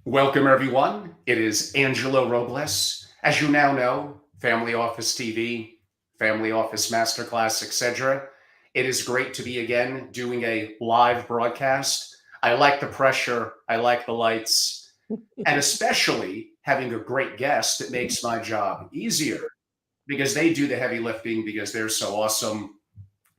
Welcome, everyone. It is Angelo Robles. As you now know, Family Office TV, Family Office Masterclass, etc. It is great to be again doing a live broadcast. I like the pressure, I like the lights, and especially having a great guest. It makes my job easier because they do the heavy lifting because they're so awesome.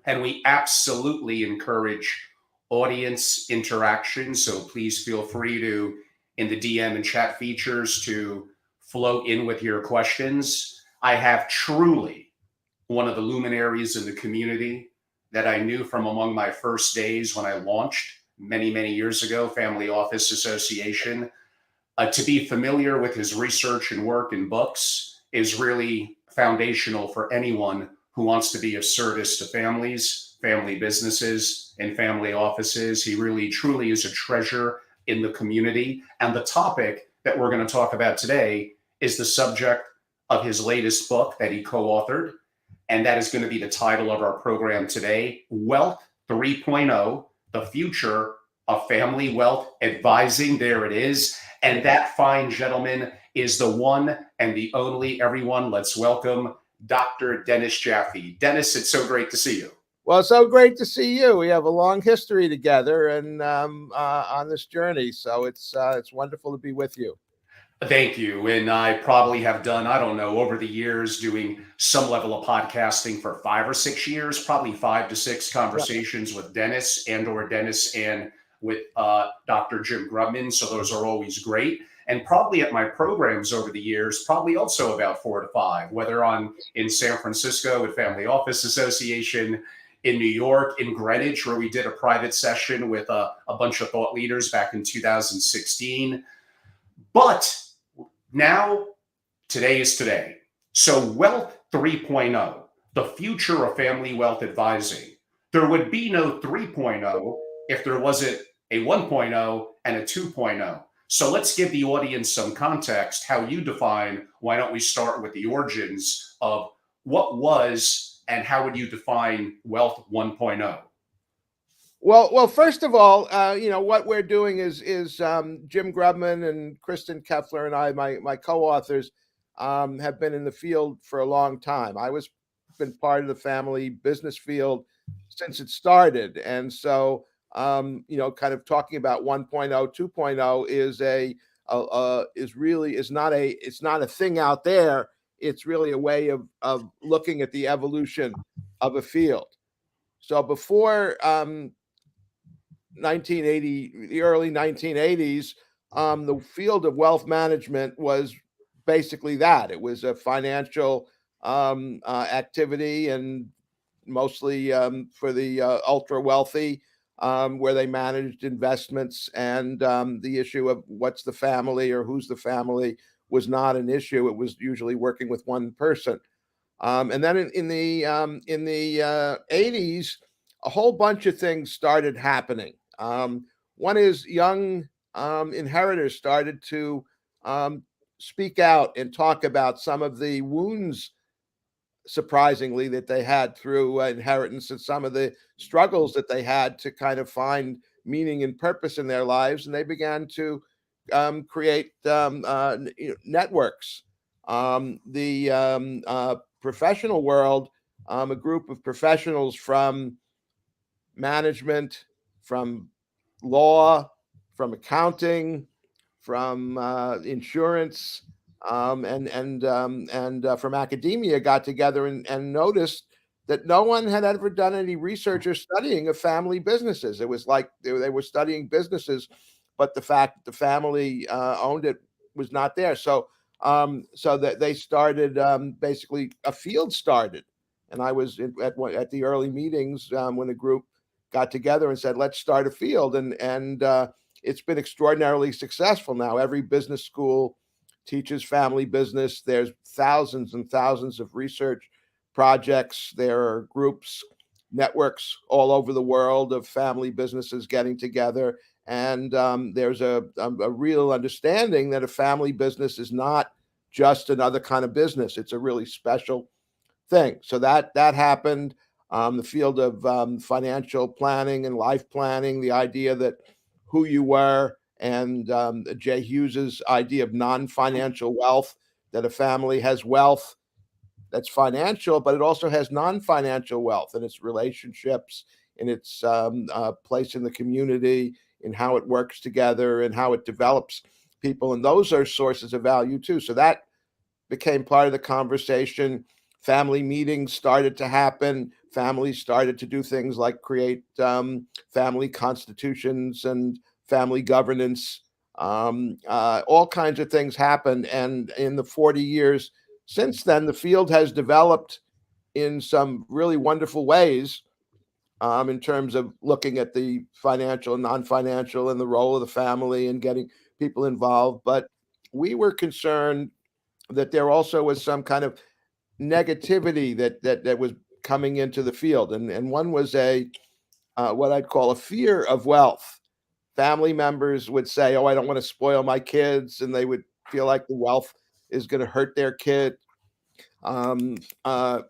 And we absolutely encourage audience interaction. So please feel free to, in the DM and chat features, to float in with your questions. I have truly one of the luminaries in the community that I knew from among my first days when I launched many, many years ago, Family Office Association. To be familiar with his research and work and books is really foundational for anyone who wants to be of service to families, family businesses, and family offices. He really, truly is a treasure in the community. And the topic that we're going to talk about today is the subject of his latest book that he co authored. And that is going to be the title of our program today, Wealth 3.0, The Future of Family Wealth Advising. There it is. And that fine gentleman is the one and the only. Everyone, let's welcome Dr. Dennis Jaffe. Dennis, it's so great to see you. Well, so great to see you. We have a long history together and on this journey, so it's wonderful to be with you. Thank you. And I probably have done, I don't know, over the years, doing some level of podcasting for 5 or 6 years, probably 5 to 6 conversations with Dennis and with Dr. Jim Grubman. So those are always great. And probably at my programs over the years, probably also about 4 to 5, whether on in San Francisco with Family Office Association, in New York, in Greenwich, where we did a private session with a bunch of thought leaders back in 2016. But now, today is today. So, Wealth 3.0, the future of family wealth advising. There would be no 3.0 if there wasn't a 1.0 and a 2.0. So, let's give the audience some context how you define. Why don't we start with the origins of what was and how would you define Wealth 1.0? Well, first of all, what we're doing is Jim Grubman and Kristen Keffler and I, my co-authors, have been in the field for a long time. I was been part of the family business field since it started, and so kind of talking about 1.0, 2.0 is not a thing out there. It's really a way of looking at the evolution of a field. So before 1980, the early 1980s, the field of wealth management was basically that. It was a financial activity, and mostly for the ultra wealthy, where they managed investments, and the issue of what's the family or who's the family was not an issue. It was usually working with one person. And then in the 80s, a whole bunch of things started happening. One is young inheritors started to speak out and talk about some of the wounds, surprisingly, that they had through inheritance, and some of the struggles that they had to kind of find meaning and purpose in their lives. And they began to create networks. The professional world, a group of professionals from management, from law, from accounting, from insurance, and from academia, got together and noticed that no one had ever done any research or studying of family businesses. It was like they were studying businesses, but the fact that the family owned it was not there. So that they started, basically a field started, and I was at the early meetings when the group got together and said, let's start a field. And it's been extraordinarily successful now. Every business school teaches family business. There's thousands and thousands of research projects. There are groups, networks all over the world of family businesses getting together. And there's a real understanding that a family business is not just another kind of business. It's a really special thing. So that happened. The field of financial planning and life planning, the idea that who you were and Jay Hughes's idea of non-financial wealth, that a family has wealth that's financial, but it also has non-financial wealth in its relationships, in its place in the community, in how it works together, and how it develops people. And those are sources of value too. So that became part of the conversation. Family meetings started to happen. Families started to do things like create family constitutions and family governance. All kinds of things happened. And in the 40 years since then, the field has developed in some really wonderful ways, in terms of looking at the financial and non-financial and the role of the family and getting people involved. But we were concerned that there also was some kind of negativity that was coming into the field, and one was a what I'd call a fear of wealth. Family members would say, "Oh, I don't want to spoil my kids," and they would feel like the wealth is going to hurt their kid. Um, uh,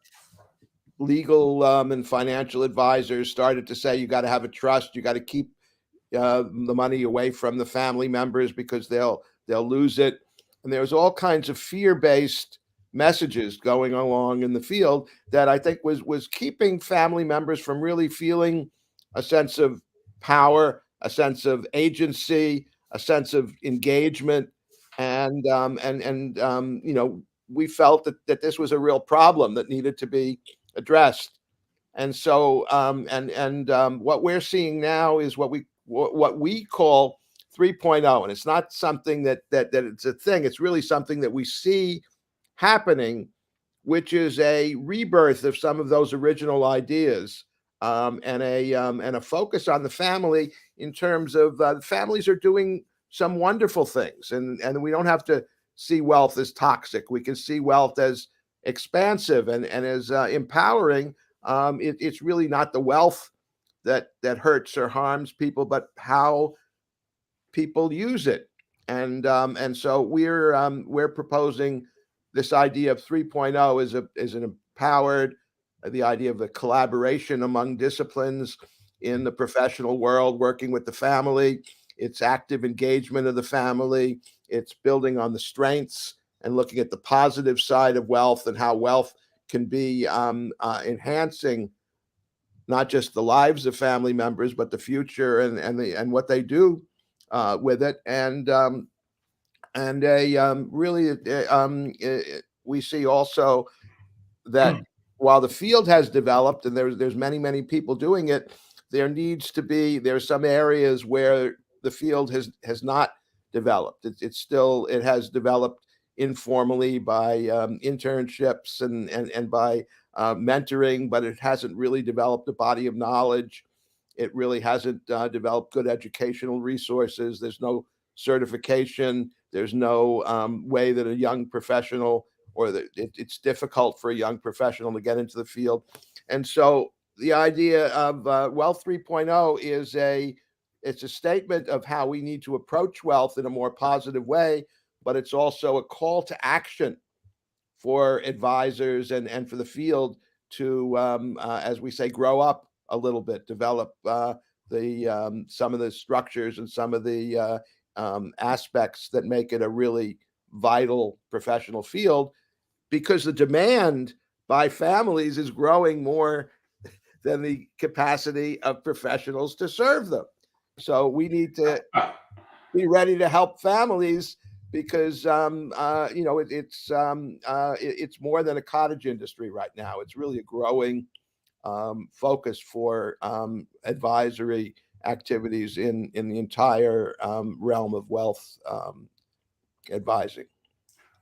Legal and financial advisors started to say, "You got to have a trust. You got to keep the money away from the family members because they'll lose it." And there's all kinds of fear-based messages going along in the field that I think was keeping family members from really feeling a sense of power, a sense of agency, a sense of engagement, and we felt that this was a real problem that needed to be addressed. And so, what we're seeing now is what we call 3.0, and it's not something that it's a thing. It's really something that we see happening, which is a rebirth of some of those original ideas, and a focus on the family in terms of families are doing some wonderful things, and we don't have to see wealth as toxic. We can see wealth as expansive and as empowering. It's really not the wealth that hurts or harms people, but how people use it. And so we're proposing this idea of 3.0 is an empowered, the idea of the collaboration among disciplines in the professional world, working with the family. It's active engagement of the family. It's building on the strengths and looking at the positive side of wealth and how wealth can be enhancing not just the lives of family members, but the future and what they do with it. And a really we see also that while the field has developed and there's many people doing it, there's some areas where the field has not developed. It has developed informally by internships and by mentoring, but it hasn't really developed a body of knowledge. It really hasn't developed good educational resources. There's no certification. There's no way that a young professional, it's difficult for a young professional to get into the field. And so the idea of Wealth 3.0 it's a statement of how we need to approach wealth in a more positive way, but it's also a call to action for advisors and for the field to, as we say, grow up a little bit, develop the some of the structures and some of the aspects that make it a really vital professional field, because the demand by families is growing more than the capacity of professionals to serve them. So we need to be ready to help families because it's more than a cottage industry right now. It's really a growing focus for advisory activities in the entire realm of wealth advising.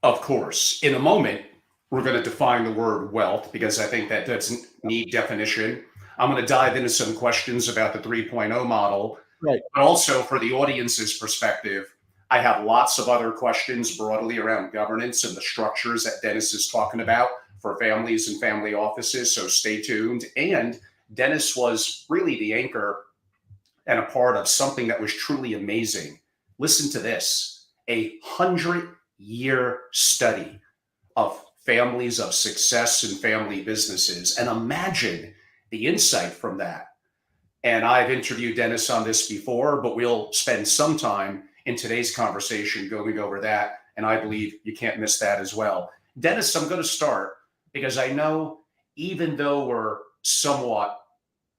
Of course, in a moment, we're going to define the word wealth because I think that doesn't need definition. I'm going to dive into some questions about the 3.0 model, Right. but also for the audience's perspective, I have lots of other questions broadly around governance and the structures that Dennis is talking about for families and family offices. So stay tuned. And Dennis was really the anchor and a part of something that was truly amazing. Listen to this: 100-year study of families of success and family businesses. And imagine the insight from that. And I've interviewed Dennis on this before, but we'll spend some time in today's conversation going over that. And I believe you can't miss that as well. Dennis, I'm going to start because I know even though we're somewhat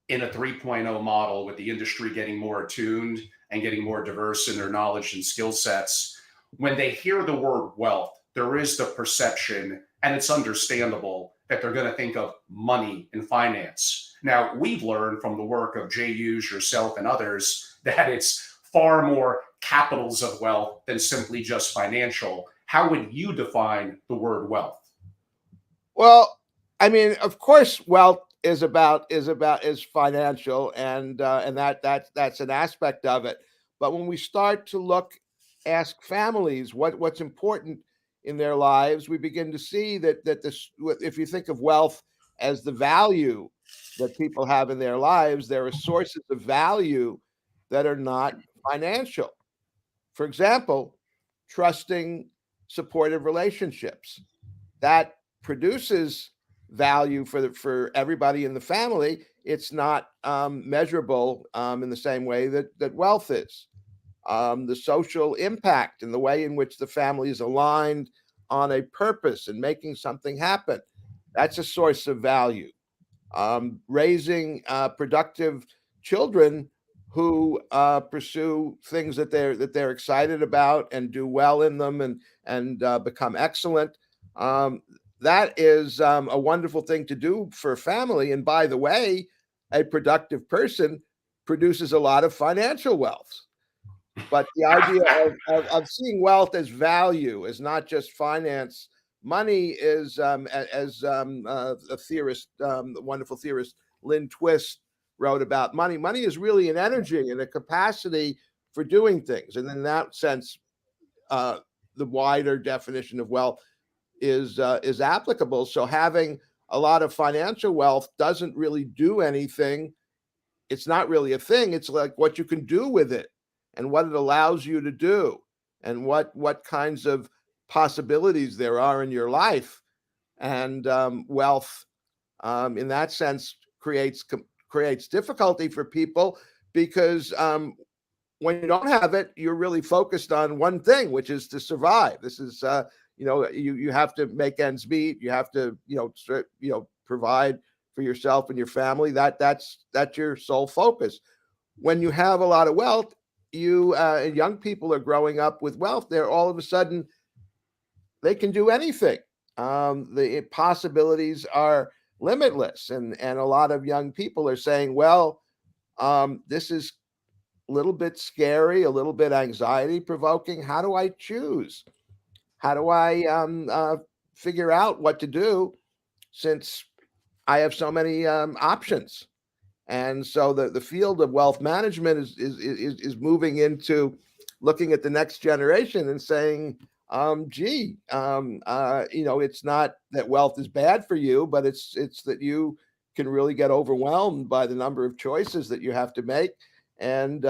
in a 3.0 model with the industry getting more attuned and getting more diverse in their knowledge and skill sets, when they hear the word wealth, there is the perception, and it's understandable, that they're going to think of money and finance. Now, we've learned from the work of JUs, yourself, and others that it's far more capitals of wealth than simply just financial. How would you define the word wealth? Well, I mean, of course, wealth is financial, and that's an aspect of it. But when we start to ask families what's important in their lives, we begin to see that this, if you think of wealth as the value that people have in their lives, there are sources of value that are not financial. For example, trusting, supportive relationships that produces value for everybody in the family. It's not measurable in the same way that wealth is. The social impact and the way in which the family is aligned on a purpose and making something happen, that's a source of value. Raising productive children who pursue things that they're excited about and do well in them and become excellent. Um, that is a wonderful thing to do for a family. And by the way, a productive person produces a lot of financial wealth. But the idea of seeing wealth as value, as not just finance, money is, as a theorist, the wonderful theorist Lynn Twist wrote about money. Money is really an energy and a capacity for doing things. And in that sense, uh, the wider definition of wealth is applicable. So having a lot of financial wealth doesn't really do anything. It's not really a thing. It's like what you can do with it and what it allows you to do and what kinds of possibilities there are in your life. And wealth, in that sense, creates difficulty for people because when you don't have it, you're really focused on one thing, which is to survive. This is, you have to make ends meet. You have to, provide for yourself and your family. That's your sole focus. When you have a lot of wealth, you young people are growing up with wealth. They're all of a sudden they can do anything. The possibilities are limitless, and a lot of young people are saying, "Well, this is a little bit scary, a little bit anxiety provoking. How do I choose? How do I figure out what to do since I have so many options?" And so the field of wealth management is moving into looking at the next generation and saying, it's not that wealth is bad for you, but it's that you can really get overwhelmed by the number of choices that you have to make. And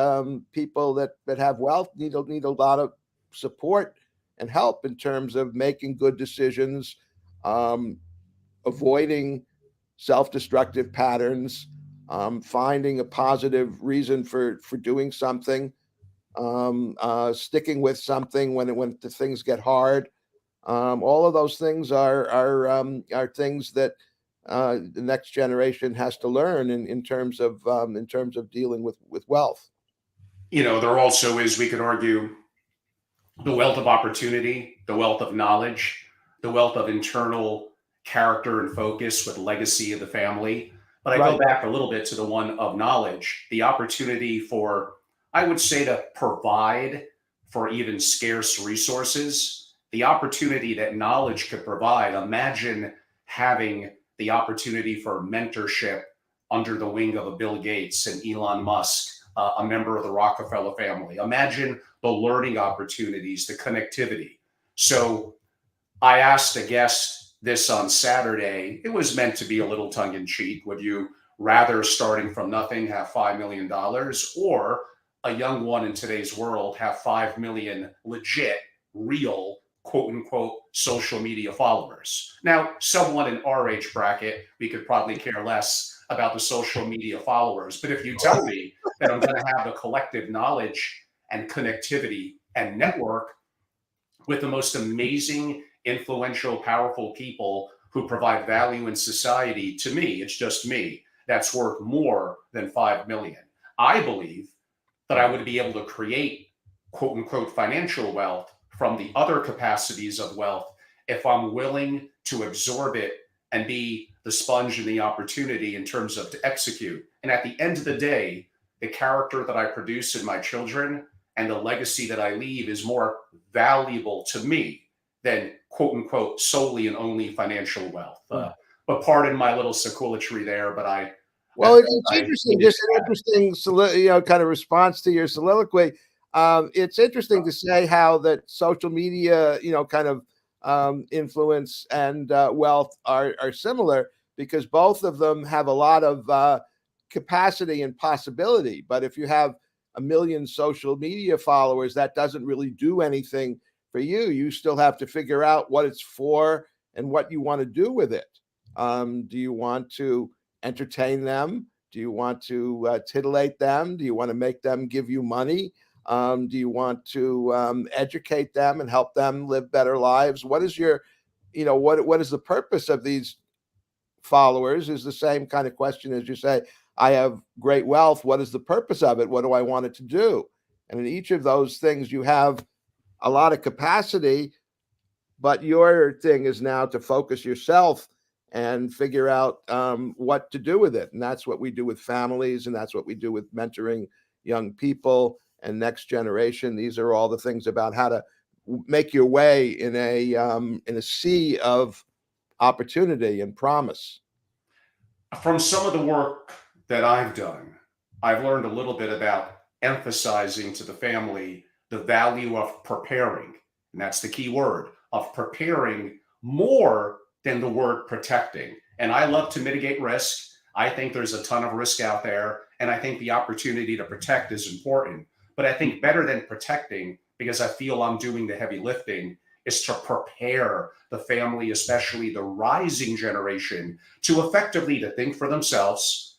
people that have wealth need a lot of support and help in terms of making good decisions, um, avoiding self-destructive patterns, finding a positive reason for doing something, sticking with something when the things get hard. All of those things are things that the next generation has to learn in terms of dealing with wealth. There also is, we could argue, the wealth of opportunity, the wealth of knowledge, the wealth of internal character and focus with legacy of the family. But I go Right. back a little bit to the one of knowledge, the opportunity for, I would say, to provide for even scarce resources, the opportunity that knowledge could provide. Imagine having the opportunity for mentorship under the wing of a Bill Gates and Elon Musk, a member of the Rockefeller family. Imagine the learning opportunities, the connectivity. So I asked a guest this on Saturday. It was meant to be a little tongue in cheek. Would you rather, starting from nothing, have $5 million, or a young one in today's world have 5 million legit, real, quote unquote, social media followers? Now, someone in our age bracket, we could probably care less about the social media followers. But if you tell me that I'm going to have the collective knowledge and connectivity and network with the most amazing, influential, powerful people who provide value in society. To me, it's just me, that's worth more than 5 million. I believe that I would be able to create quote unquote financial wealth from the other capacities of wealth if I'm willing to absorb it and be the sponge and the opportunity in terms of to execute. And at the end of the day, the character that I produce in my children and the legacy that I leave is more valuable to me than quote unquote solely and only financial wealth. But pardon my little sequelatory there, but I Well, felt it's I interesting, needed just to an add. interesting kind of response to your soliloquy. It's interesting to say how that social media, kind of influence and wealth are similar, because both of them have a lot of capacity and possibility. But if you have a million social media followers, that doesn't really do anything for you. You still have to figure out what it's for and what you want to do with it. Do you want to entertain them? Do you want to titillate them? Do you want to make them give you money? Do you want to educate them and help them live better lives? What is your, what is the purpose of these followers? Is the same kind of question as you say, I have great wealth. What is the purpose of it? What do I want it to do? And in each of those things, you have a lot of capacity, but your thing is now to focus yourself and figure out what to do with it. And that's what we do with families, and that's what we do with mentoring young people and next generation. These are all the things about how to make your way in a sea of opportunity and promise. From some of the work that I've done, I've learned a little bit about emphasizing to the family the value of preparing. And that's the key word, of preparing more than the word protecting. And I love to mitigate risk. I think there's a ton of risk out there. And I think the opportunity to protect is important. But I think better than protecting, because I feel I'm doing the heavy lifting, is to prepare the family, especially the rising generation, to effectively to think for themselves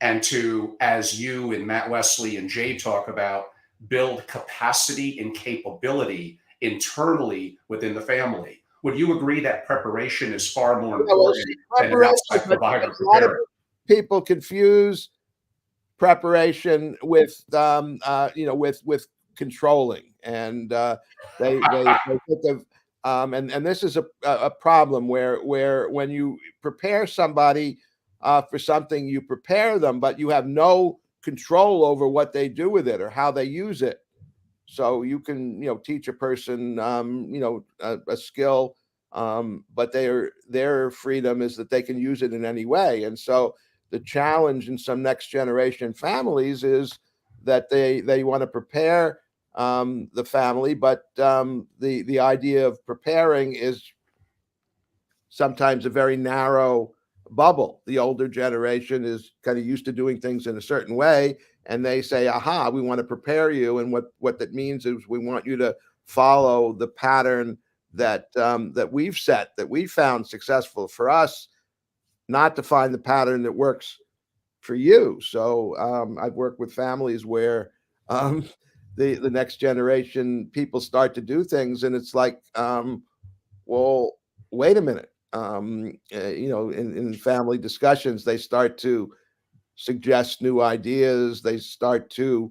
and to, as you and Matt Wesley and Jay talk about, build capacity and capability internally within the family. Would you agree that preparation is far more Yeah, well, see, important than an preparation, outside but provider a lot of preparing? people confuse preparation with with controlling, and they think of and this is a problem where when you prepare somebody for something, you prepare them, but you have no control over what they do with it or how they use it. So you can, teach a person, a skill, but their freedom is that they can use it in any way. And so the challenge in some next generation families is that they want to prepare the family, but the idea of preparing is sometimes a very narrow bubble. The older generation is kind of used to doing things in a certain way, and they say, "Aha, we want to prepare you." And what that means is we want you to follow the pattern that we've set, that we found successful for us, not to find the pattern that works for you. So I've worked with families where um, the next generation people start to do things, and it's like, well, wait a minute. In family discussions, they start to suggest new ideas. They start to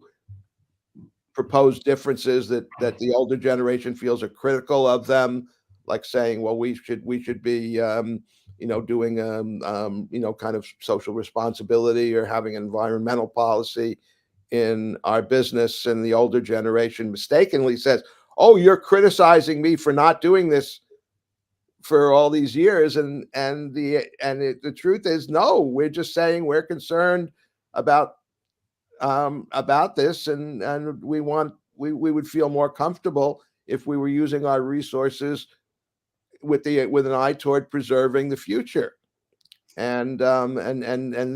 propose differences that the older generation feels are critical of them, like saying, "Well, we should be, doing kind of social responsibility or having environmental policy in our business." And the older generation mistakenly says, "Oh, you're criticizing me for not doing this for all these years," the truth is, no, we're just saying we're concerned about this, and we would feel more comfortable if we were using our resources with an eye toward preserving the future. And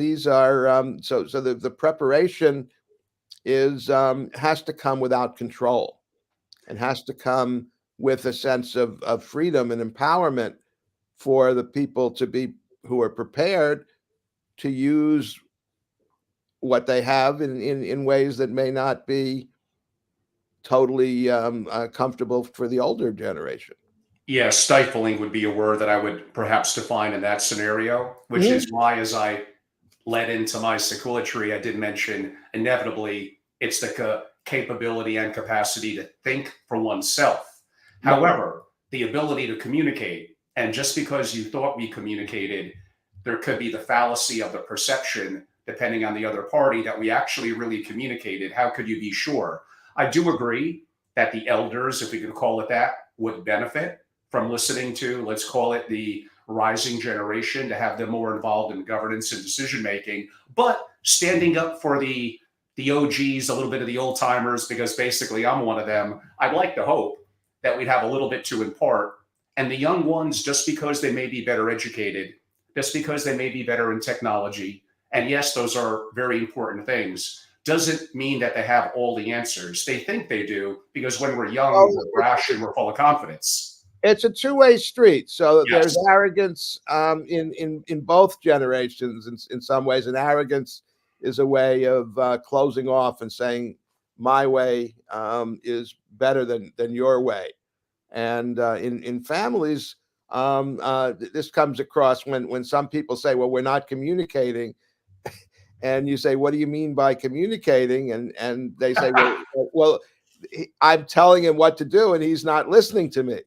these are so the preparation is has to come without control, and has to come with a sense of freedom and empowerment for the people to be who are prepared to use what they have in ways that may not be totally comfortable for the older generation. Yeah, stifling would be a word that I would perhaps define in that scenario, which Mhm. is why, as I led into my sequelatory, I did mention inevitably it's the capability and capacity to think for oneself. Right. However, the ability to communicate, and just because you thought we communicated, there could be the fallacy of the perception, depending on the other party, that we actually really communicated. How could you be sure? I do agree that the elders, if we could call it that, would benefit from listening to, let's call it the rising generation, to have them more involved in governance and decision making, but standing up for the OGs, a little bit of the old timers, because basically I'm one of them. I'd like to hope that we'd have a little bit to impart. And the young ones, just because they may be better educated, just because they may be better in technology, and yes, those are very important things, doesn't mean that they have all the answers. They think they do because when we're young, Well, we're brash and we're full of confidence. it's a two-way street. So there's Yes. arrogance in both generations. In some ways, and arrogance is a way of closing off and saying my way is better than your way. And in families, this comes across when some people say, "Well, we're not communicating," and you say, "What do you mean by communicating?" And they say, "Well, I'm telling him what to do, and he's not listening to me."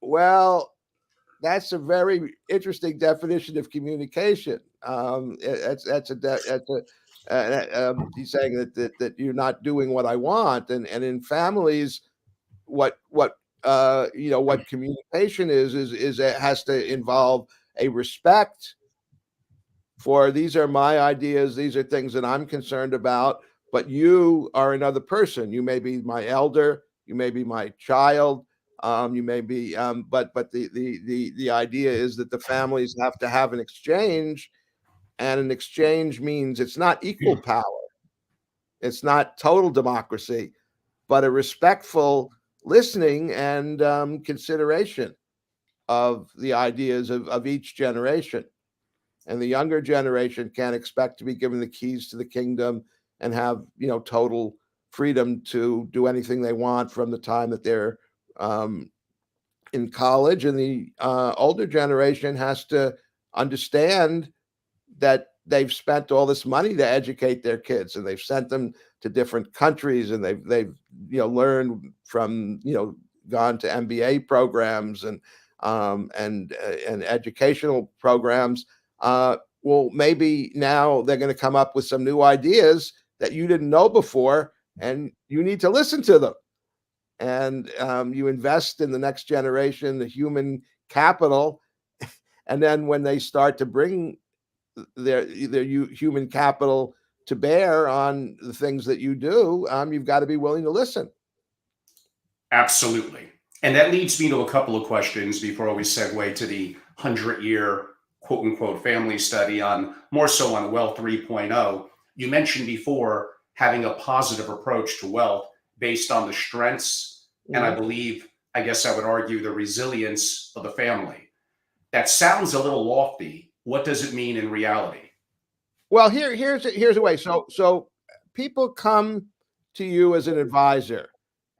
Well, that's a very interesting definition of communication. He's saying that you're not doing what I want, and in families, what communication is it has to involve a respect for these are my ideas, these are things that I'm concerned about, but you are another person. You may be my elder, you may be my child, you may be, but the idea is that the families have to have an exchange, and an exchange means it's not equal power, it's not total democracy, but a respectful listening and consideration of the ideas of each generation. And the younger generation can't expect to be given the keys to the kingdom and have total freedom to do anything they want from the time that they're um, in college. And the older generation has to understand that they've spent all this money to educate their kids, and they've sent them to different countries, and they've learned from gone to MBA programs and educational programs. Well, maybe now they're going to come up with some new ideas that you didn't know before, and you need to listen to them. And you invest in the next generation, the human capital, and then when they start to bring their human capital to bear on the things that you do, you've got to be willing to listen. Absolutely. And that leads me to a couple of questions before we segue to the 100-year quote unquote family study on more so on Wealth 3.0. You mentioned before having a positive approach to wealth based on the strengths, and I Mhm. believe, I guess I would argue, the resilience of the family. That sounds a little lofty. What does it mean in reality? Well, here's a way. So people come to you as an advisor,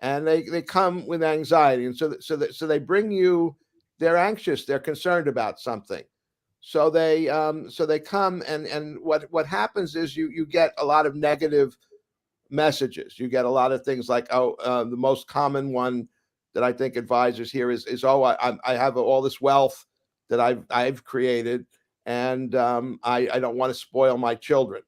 and they come with anxiety, and so they bring you. They're anxious. They're concerned about something. So they come, and what happens is you get a lot of negative messages. You get a lot of things like, oh, the most common one that I think advisors hear is oh, I have all this wealth that I've created, and I don't want to spoil my children.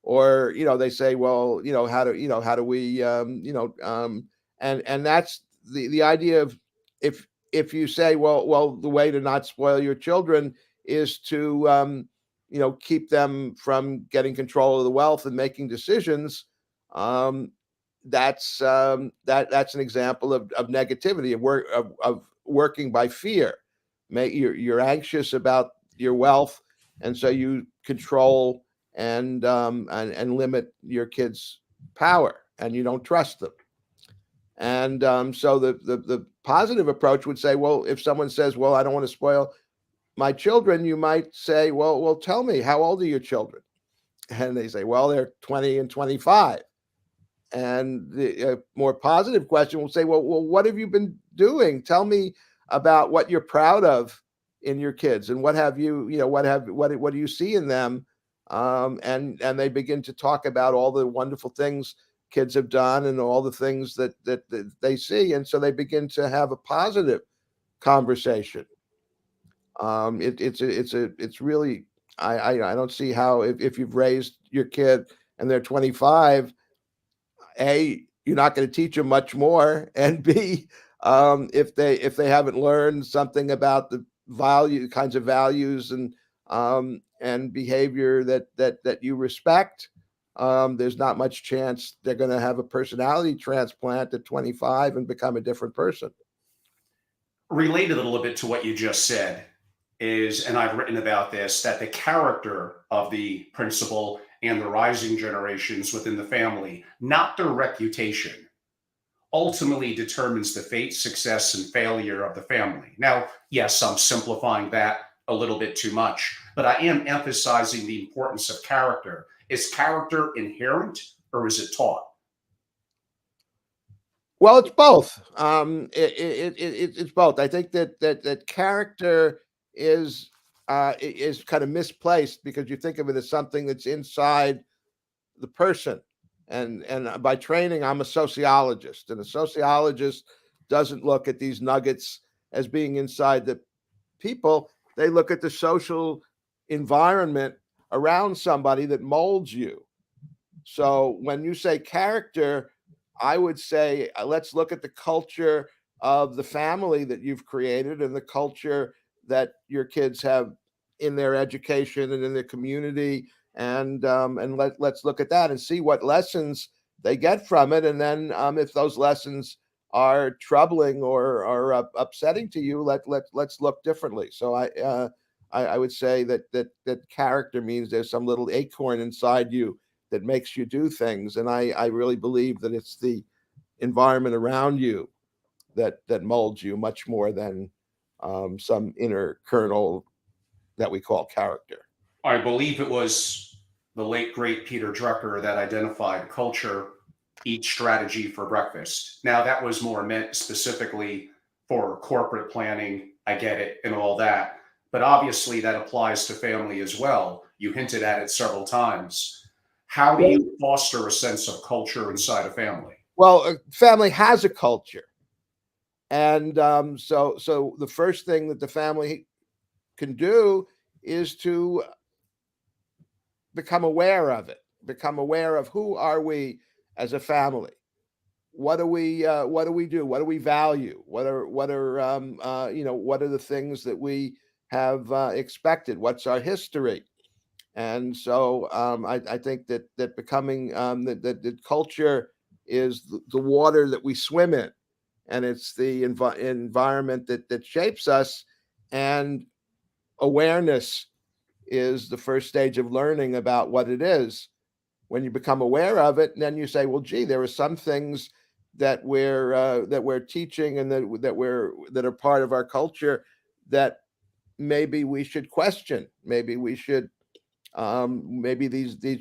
Or they say, well, how do we and that's the idea of, if you say, well, the way to not spoil your children is to keep them from getting control of the wealth and making decisions. um that's an example of negativity, of working by fear. You're anxious about your wealth, and so you control and limit your kids' power, and you don't trust them. And so the positive approach would say, well, if someone says, well, I don't want to spoil my children, you might say, well, tell me, how old are your children? And they say, well, they're 20 and 25. And the more positive question will say, well, what have you been doing? Tell me about what you're proud of in your kids, and what have what do you see in them? And they begin to talk about all the wonderful things kids have done and all the things that they see, and so they begin to have a positive conversation. It's really, I don't see how, if you've raised your kid and they're 25, A, you're not going to teach them much more, and B, if they haven't learned something about the kinds of values and behavior that you respect, there's not much chance they're going to have a personality transplant at 25 and become a different person. Related a little bit to what you just said is, and I've written about this, that the character of the principal and the rising generations within the family, not their reputation, ultimately determines the fate, success, and failure of the family. Now, yes, I'm simplifying that a little bit too much, but I am emphasizing the importance of character. Is character inherent or is it taught? Well, it's both. It's both. I think that character is is kind of misplaced, because you think of it as something that's inside the person. And by training, I'm a sociologist, and a sociologist doesn't look at these nuggets as being inside the people. They look at the social environment around somebody that molds you. So when you say character, I would say, let's look at the culture of the family that you've created and the culture that your kids have in their education and in their community, and let's look at that and see what lessons they get from it, and then if those lessons are troubling or upsetting to you, let's look differently. So I would say that character means there's some little acorn inside you that makes you do things. And I really believe that it's the environment around you that molds you much more than some inner kernel that we call character. I believe it was the late great Peter Drucker that identified culture eat strategy for breakfast. Now that was more meant specifically for corporate planning. I get it and all that. But obviously that applies to family as well. You hinted at it several times. How do Well, you foster a sense of culture inside a family? a family has a culture, and so the first thing that the family can do is to become aware of it, become aware of who are we as a family. What do we do? What do we value? What are the things that we have expected? What's our history? And so I think that becoming that culture is the water that we swim in, and it's the environment that shapes us. And awareness is the first stage of learning about what it is. When you become aware of it, and then you say, well, gee, there are some things that we're teaching, and that are part of our culture, that maybe we should question. Maybe these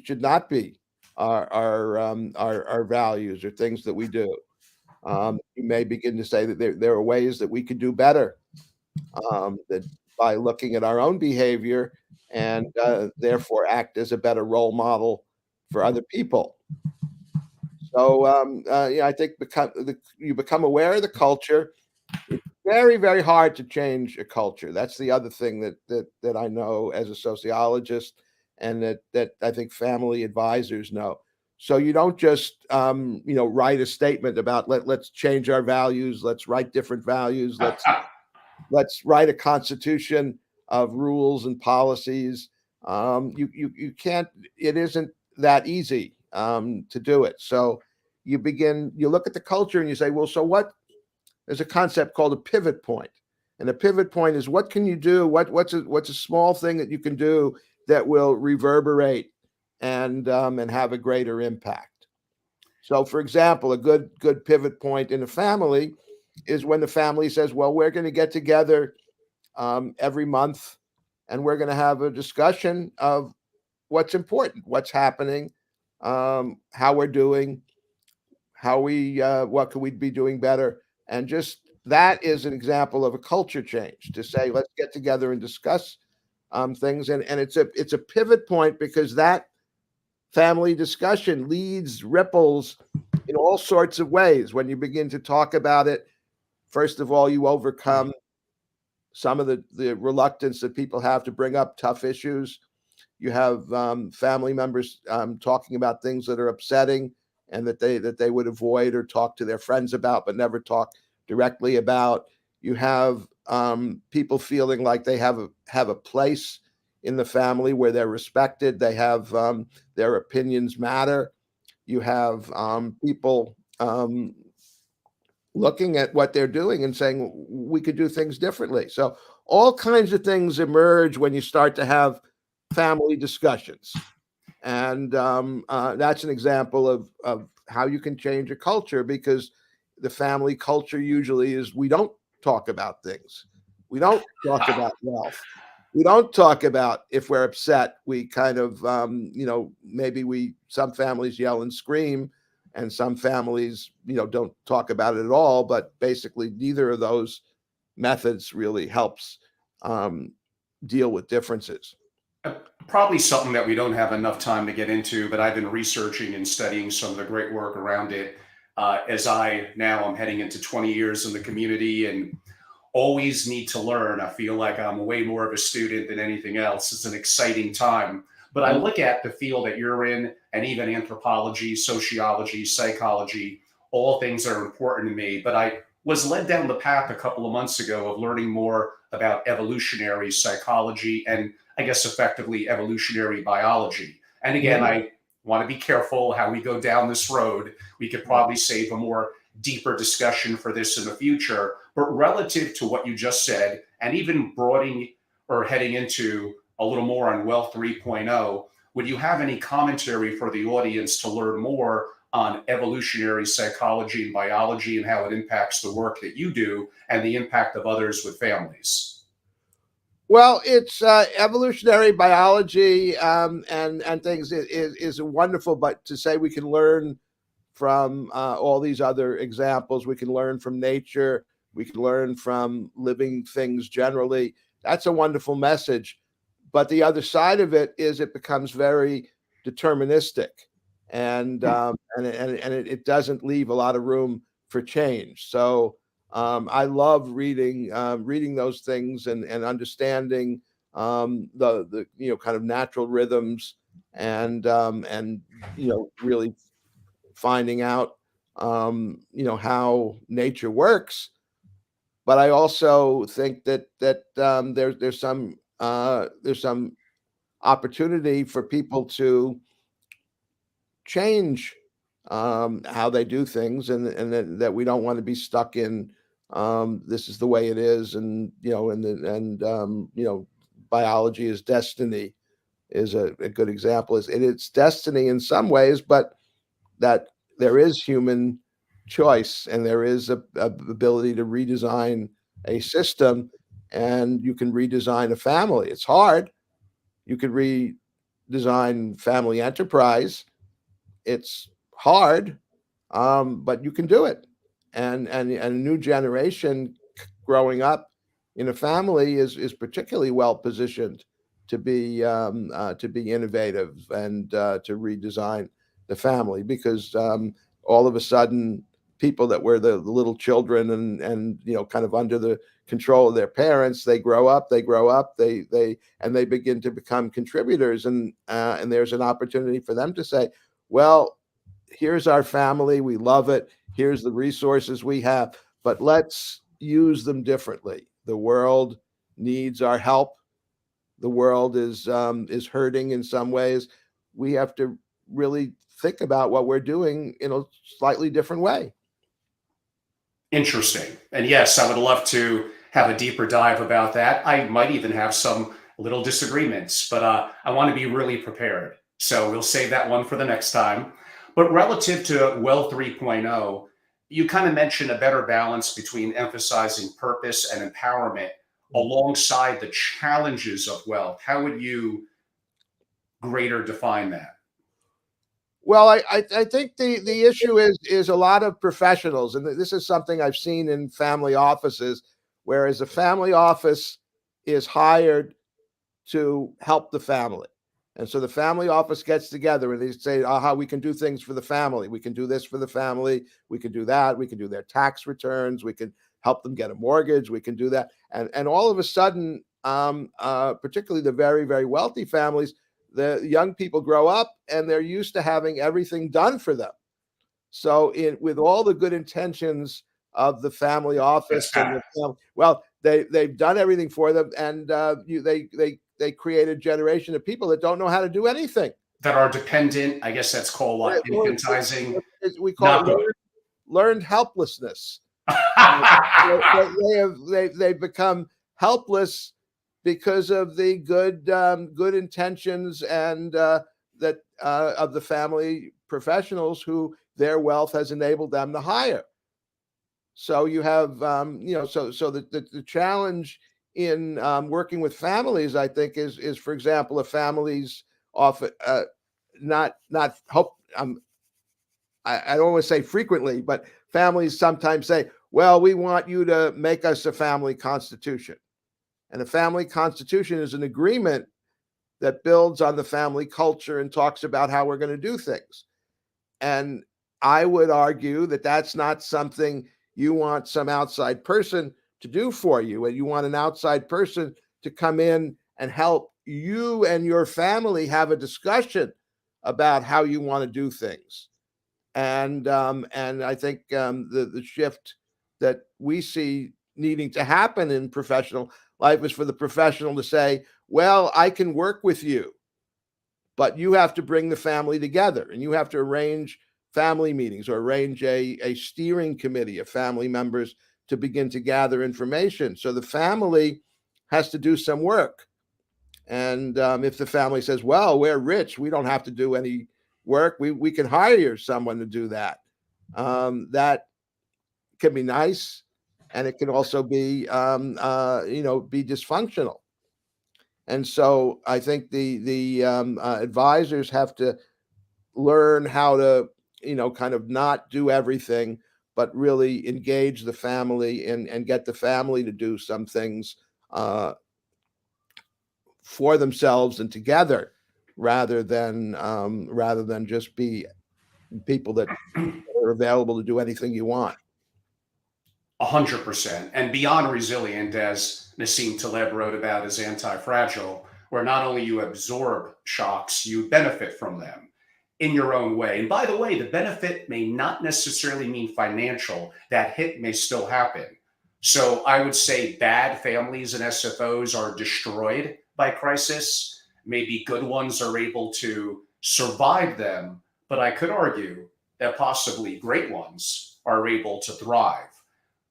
should not be our values or things that we do. You may begin to say that there are ways that we could do better, that by looking at our own behavior, and therefore act as a better role model for other people. So yeah, I think you become aware of the culture. It's very, very hard to change a culture. That's the other thing that I know as a sociologist, and that I think family advisors know. So you don't just write a statement about let's change our values, let's write different values, let's write a constitution of rules and policies. You can't. It isn't that easy to do it. So you look at the culture and you say, well, so what? There's a concept called a pivot point, and a pivot point is, what can you do? What's a small thing that you can do that will reverberate and have a greater impact. So, for example, a good pivot point in a family is when the family says, well, we're going to get together every month, and we're going to have a discussion of what's important, what's happening, how we're doing, how we what could we be doing better, and just that is an example of a culture change to say let's get together and discuss things, and it's a pivot point because that family discussion leads ripples in all sorts of ways. When you begin to talk about it, first of all, you overcome some of the reluctance that people have to bring up tough issues. You have family members talking about things that are upsetting and that they would avoid or talk to their friends about, but never talk directly about. You have people feeling like they have a place in the family where they're respected. They have their opinions matter. You have people looking at what they're doing and saying we could do things differently. So all kinds of things emerge when you start to have family discussions, and that's an example of how you can change a culture, because the family culture usually is we don't talk about things, we don't talk about wealth, we don't talk about if we're upset. We kind of maybe we some families yell and scream, and some families don't talk about it at all, but basically neither of those methods really helps um, deal with differences. Uh, Probably something that we don't have enough time to get into, but I've been researching and studying some of the great work around it. As I now I'm heading into 20 years in the community and always need to learn. I feel like I'm way more of a student than anything else. It's an exciting time. But I look at the field that you're in, and even anthropology, sociology, psychology, all things are important to me. But I was led down the path a couple of months ago of learning more about evolutionary psychology and I guess effectively evolutionary biology. And again, Mhm. I want to be careful how we go down this road. We could probably save a more deeper discussion for this in the future. But relative to what you just said, and even broadening or heading into a little more on Wealth 3.0, would you have any commentary for the audience to learn more on evolutionary psychology and biology and how it impacts the work that you do and the impact of others with families? Well, it's evolutionary biology and things is wonderful, but to say we can learn from all these other examples, we can learn from nature, we can learn from living things generally. That's a wonderful message, but the other side of it is it becomes very deterministic, and Hmm. it doesn't leave a lot of room for change. So I love reading those things and understanding the kind of natural rhythms, and really finding out how nature works. But I also think that there's some opportunity for people to change how they do things, and that we don't want to be stuck in this is the way it is, and biology is destiny is a good example. It's destiny in some ways, but that there is human choice and there is a ability to redesign a system, and you can redesign a family. It's hard. You could redesign family enterprise. It's hard, but you can do it. And a new generation growing up in a family is particularly well positioned to be innovative and to redesign the family, because all of a sudden people that were the little children and kind of under the control of their parents, they grow up, they begin to become contributors, and there's an opportunity for them to say, well, here's our family, we love it, here's the resources we have, but let's use them differently. The world needs our help. The world is hurting in some ways. We have to really think about what we're doing in a slightly different way. Interesting. And yes, I would love to have a deeper dive about that. I might even have some little disagreements, but I want to be really prepared. So we'll save that one for the next time. But relative to Well 3.0, you kind of mentioned a better balance between emphasizing purpose and empowerment alongside the challenges of wealth. How would you greater define that? Well, I think the issue is a lot of professionals, and this is something I've seen in family offices, whereas a family office is hired to help the family. And so the family office gets together and they say, how we can do things for the family. We can do this for the family. We can do that. We can do their tax returns. We can help them get a mortgage. We can do that. And all of a sudden, particularly the very, very wealthy families, the young people grow up and they're used to having everything done for them. So, with all the good intentions of the family That's office and bad. the well, they've done everything for them, and they create a generation of people that don't know how to do anything. That are dependent. I guess that's called what? Infantizing. We call Not it good. learned helplessness. They've become helpless because of the good intentions and that of the family professionals who their wealth has enabled them to hire. So you have the challenge in working with families, I think, is for example, a family's often not hope. I don't want to say frequently, but families sometimes say, well, we want you to make us a family constitution. And a family constitution is an agreement that builds on the family culture and talks about how we're going to do things. And I would argue that that's not something you want some outside person to do for you. And you want an outside person to come in and help you and your family have a discussion about how you want to do things. And I think the shift that we see needing to happen in professional life is for the professional to say, "Well, I can work with you, but you have to bring the family together, and you have to arrange family meetings or arrange a steering committee of family members to begin to gather information." So the family has to do some work. And if the family says, "Well, we're rich, we don't have to do any work, we can hire someone to do that," that can be nice, and it can also be be dysfunctional. And so I think the advisors have to learn how to kind of not do everything, but really engage the family and get the family to do some things uh, for themselves and together, rather than just be people that are available to do anything you want. 100%. And beyond resilient, as Nassim Taleb wrote about, as anti-fragile, where not only you absorb shocks, you benefit from them in your own way. And by the way, the benefit may not necessarily mean financial. That hit may still happen. So I would say bad families and SFOs are destroyed by crisis. Maybe good ones are able to survive them. But I could argue that possibly great ones are able to thrive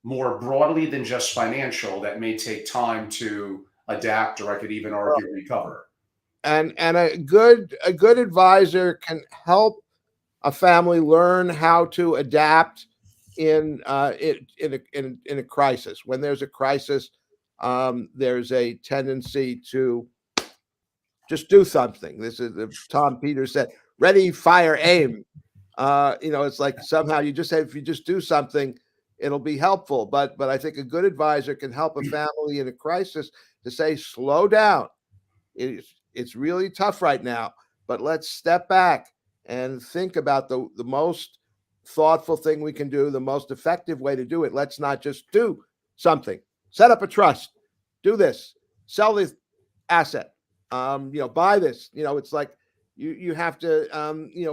more broadly than just financial, that may take time to adapt, or I could even argue recover. And a good advisor can help a family learn how to adapt in a crisis. When there's a crisis, there's a tendency to just do something. This is Tom Peters said, "Ready, fire, aim." It's like somehow you just say if you just do something, it'll be helpful. But I think a good advisor can help a family in a crisis to say, "Slow down. It's really tough right now, but let's step back and think about the most thoughtful thing we can do, the most effective way to do it. Let's not just do something. Set up a trust. Do this. Sell this asset. Buy this. It's like you have to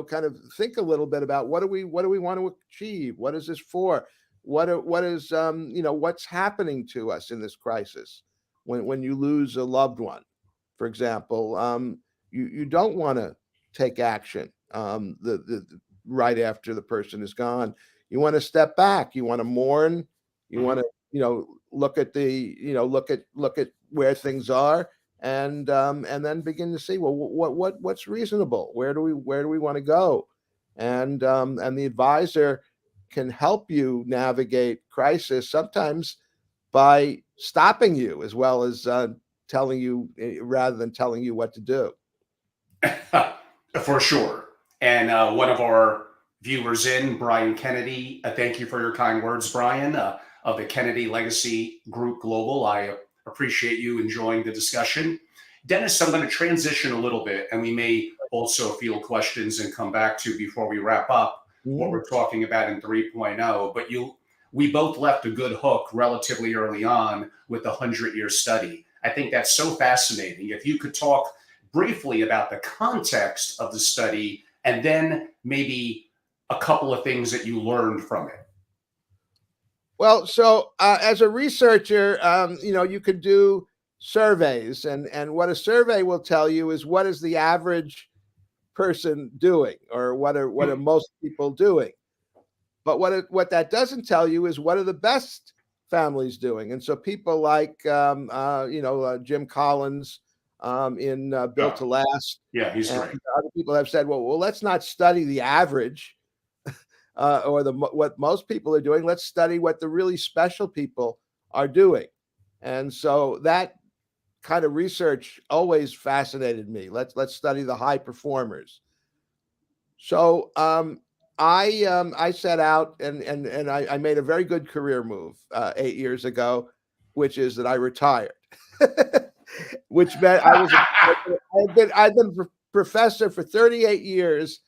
kind of think a little bit about what do we want to achieve? What is this for? What is what's happening to us in this crisis when you lose a loved one, for example. You don't want to take action right after the person is gone. You want to step back. You want to mourn. You want Mhm. to look at look at where things are, and then begin to see, well, what's reasonable. Where do we want to go? And the advisor can help you navigate crisis sometimes by stopping you as well as telling you rather than telling you what to do. For sure. And one of our viewers in, Brian Kennedy, thank you for your kind words, Brian, of the Kennedy Legacy Group Global. I appreciate you enjoying the discussion. Dennis, I'm going to transition a little bit, and we may also field questions and come back to before we wrap up what Mhm. we're talking about in 3.0. But we both left a good hook relatively early on with the 100-year study. I think that's so fascinating. If you could talk briefly about the context of the study and then maybe a couple of things that you learned from it. Well, so as a researcher, you could do surveys, and what a survey will tell you is what is the average person doing, or what are most people doing. But what that doesn't tell you is what are the best families doing. And so people like Jim Collins in Built Oh, to Last, yeah, he's and great. other people have said, well, let's not study the average or what most people are doing. Let's study what the really special people are doing. And so that kind of research always fascinated me. Let's study the high performers. So I set out, and I made a very good career move 8 years ago, which is that I retired, which meant I've been professor for 38 years,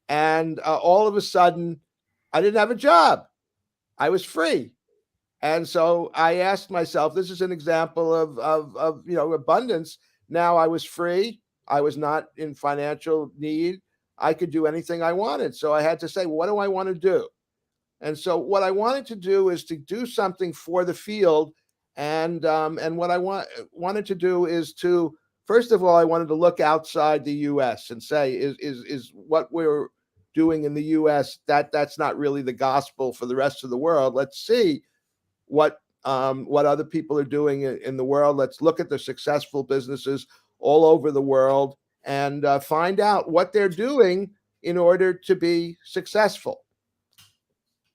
and all of a sudden I didn't have a job. I was free. And so I asked myself, this is an example of abundance. Now I was free. I was not in financial need. I could do anything I wanted. So I had to say, what do I want to do? And so what I wanted to do is to do something for the field. And what wanted to do is to, first of all, I wanted to look outside the US and say, is what we're doing in the US, that's not really the gospel for the rest of the world. Let's see what other people are doing in the world. Let's look at the successful businesses all over the world and find out what they're doing in order to be successful.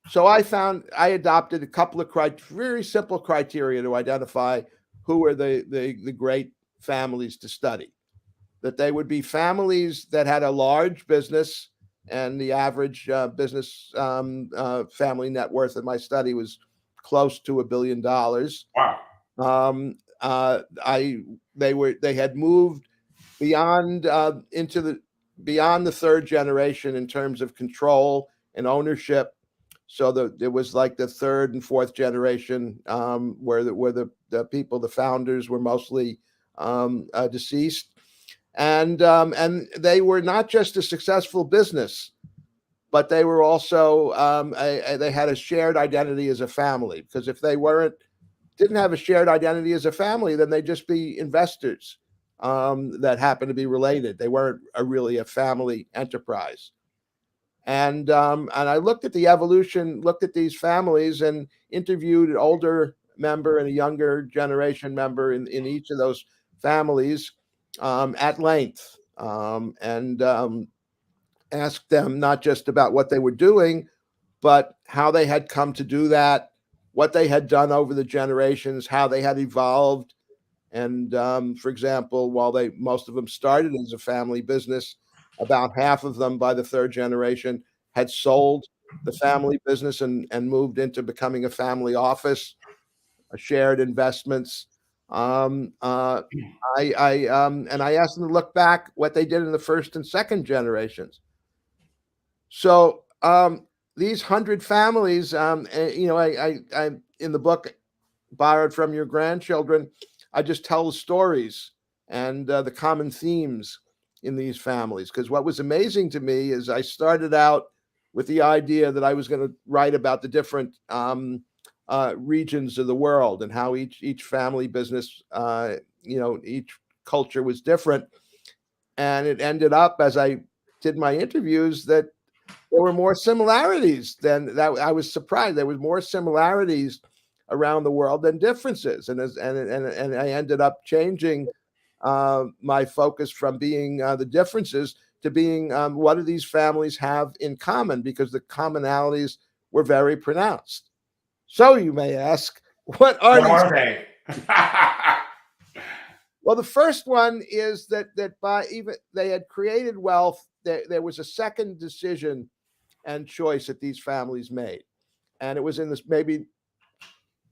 So I adopted a couple of very simple criteria to identify who are the great families to study. That they would be families that had a large business, and the average business family net worth in my study was close to $1 billion. Wow. I they had moved beyond beyond the third generation in terms of control and ownership. So it was like the third and fourth generation, where the people, the founders, were mostly deceased, and they were not just a successful business, but they were also they had a shared identity as a family. Because if they didn't have a shared identity as a family, then they'd just be investors that happen to be related. They weren't really a family enterprise. And I looked at the evolution, looked at these families, and interviewed an older member and a younger generation member in each of those families at length, and asked them not just about what they were doing, but how they had come to do that, what they had done over the generations, how they had evolved. And for example, while most of them started as a family business, about half of them by the third generation had sold the family business and moved into becoming a family office, shared investments. Um, uh, and I asked them to look back what they did in the first and second generations. So these 100 families, I in the book borrowed from your grandchildren, I just tell the stories and the common themes in these families. Because what was amazing to me is I started out with the idea that I was going to write about the different regions of the world and how each family business, each culture was different. And it ended up, as I did my interviews, that there were more similarities than that. I was surprised. There was more similarities around the world than differences, and I ended up changing my focus from being the differences to being what do these families have in common, because the commonalities were very pronounced. So you may ask, what are What these? are they? Well, the first one is that by even they had created wealth there was a second decision and choice that these families made, and it was in this maybe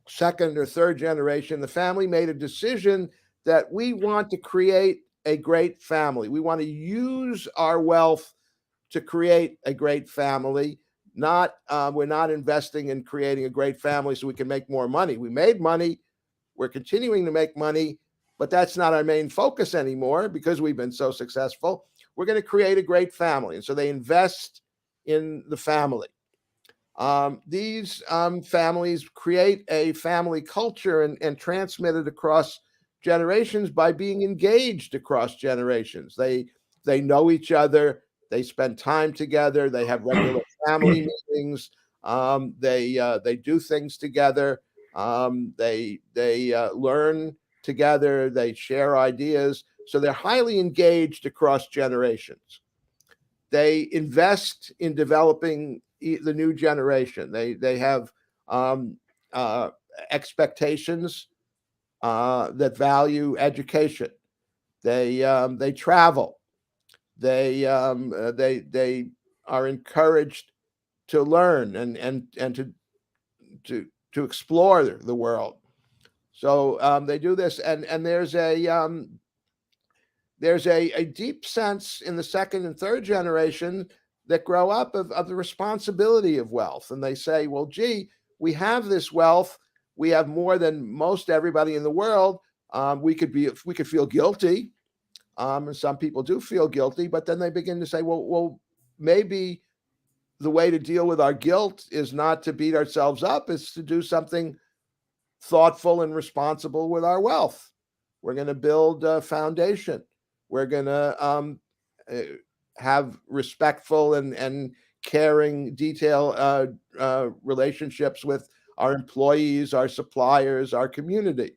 second or third generation. The family made a decision that we want to create a great family. We want to use our wealth to create a great family. Not we're not investing in creating a great family so we can make more money. We made money. We're continuing to make money, but that's not our main focus anymore because we've been so successful. We're going to create a great family, and so they invest in the family. These families create a family culture and transmit it across generations by being engaged across generations. They know each other. They spend time together. They have regular family meetings. They do things together. They learn together. They share ideas. So they're highly engaged across generations. They invest in developing the new generation. They have um, uh, expectations that value education. They travel. They are encouraged to learn and to to explore the world. So they do this, and there's a deep sense in the second and third generation that grow up of the responsibility of wealth. And they say, well, gee, we have this wealth. We have more than most everybody in the world. We could feel guilty. And some people do feel guilty, but then they begin to say, well, maybe the way to deal with our guilt is not to beat ourselves up, is to do something thoughtful and responsible with our wealth. We're going to build a foundation. We're going to uh, have respectful and caring detail relationships with our employees, our suppliers, our community.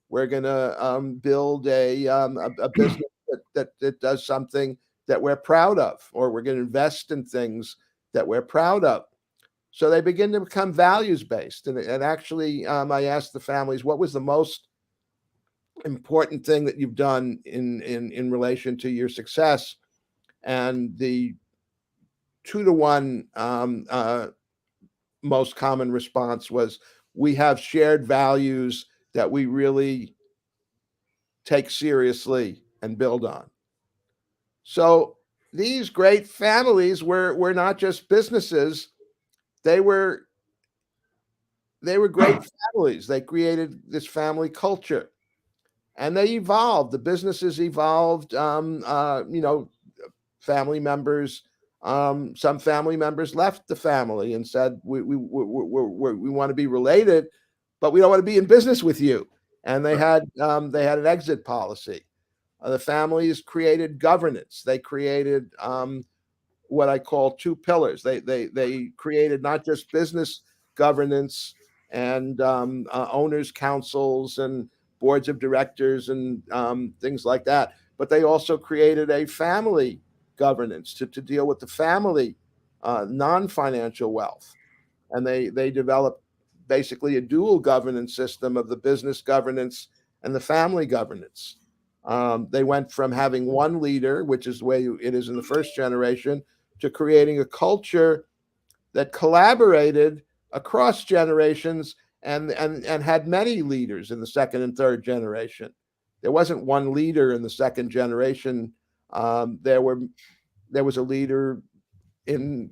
We're going to build a business that does something that we're proud of, or we're going to invest in things that we're proud of. So they begin to become values based. And actually, I asked the families, what was the most important thing that you've done in relation to your success? And the 2 to 1 most common response was, we have shared values that we really take seriously and build on. So these great families were not just businesses, they were great families. They created this family culture, and they evolved. The businesses evolved. Family members. Some family members left the family and said, we want to be related, but we don't want to be in business with you." And they had an exit policy. The families created governance. They created what I call 2 pillars. They created not just business governance and owners councils and boards of directors and things like that, but they also created a family governance to deal with the family non-financial wealth. And they developed basically a dual governance system of the business governance and the family governance. They went from having one leader, which is the way it is in the first generation, to creating a culture that collaborated across generations and had many leaders in the second and third generation. There wasn't one leader in the second generation. There was a leader in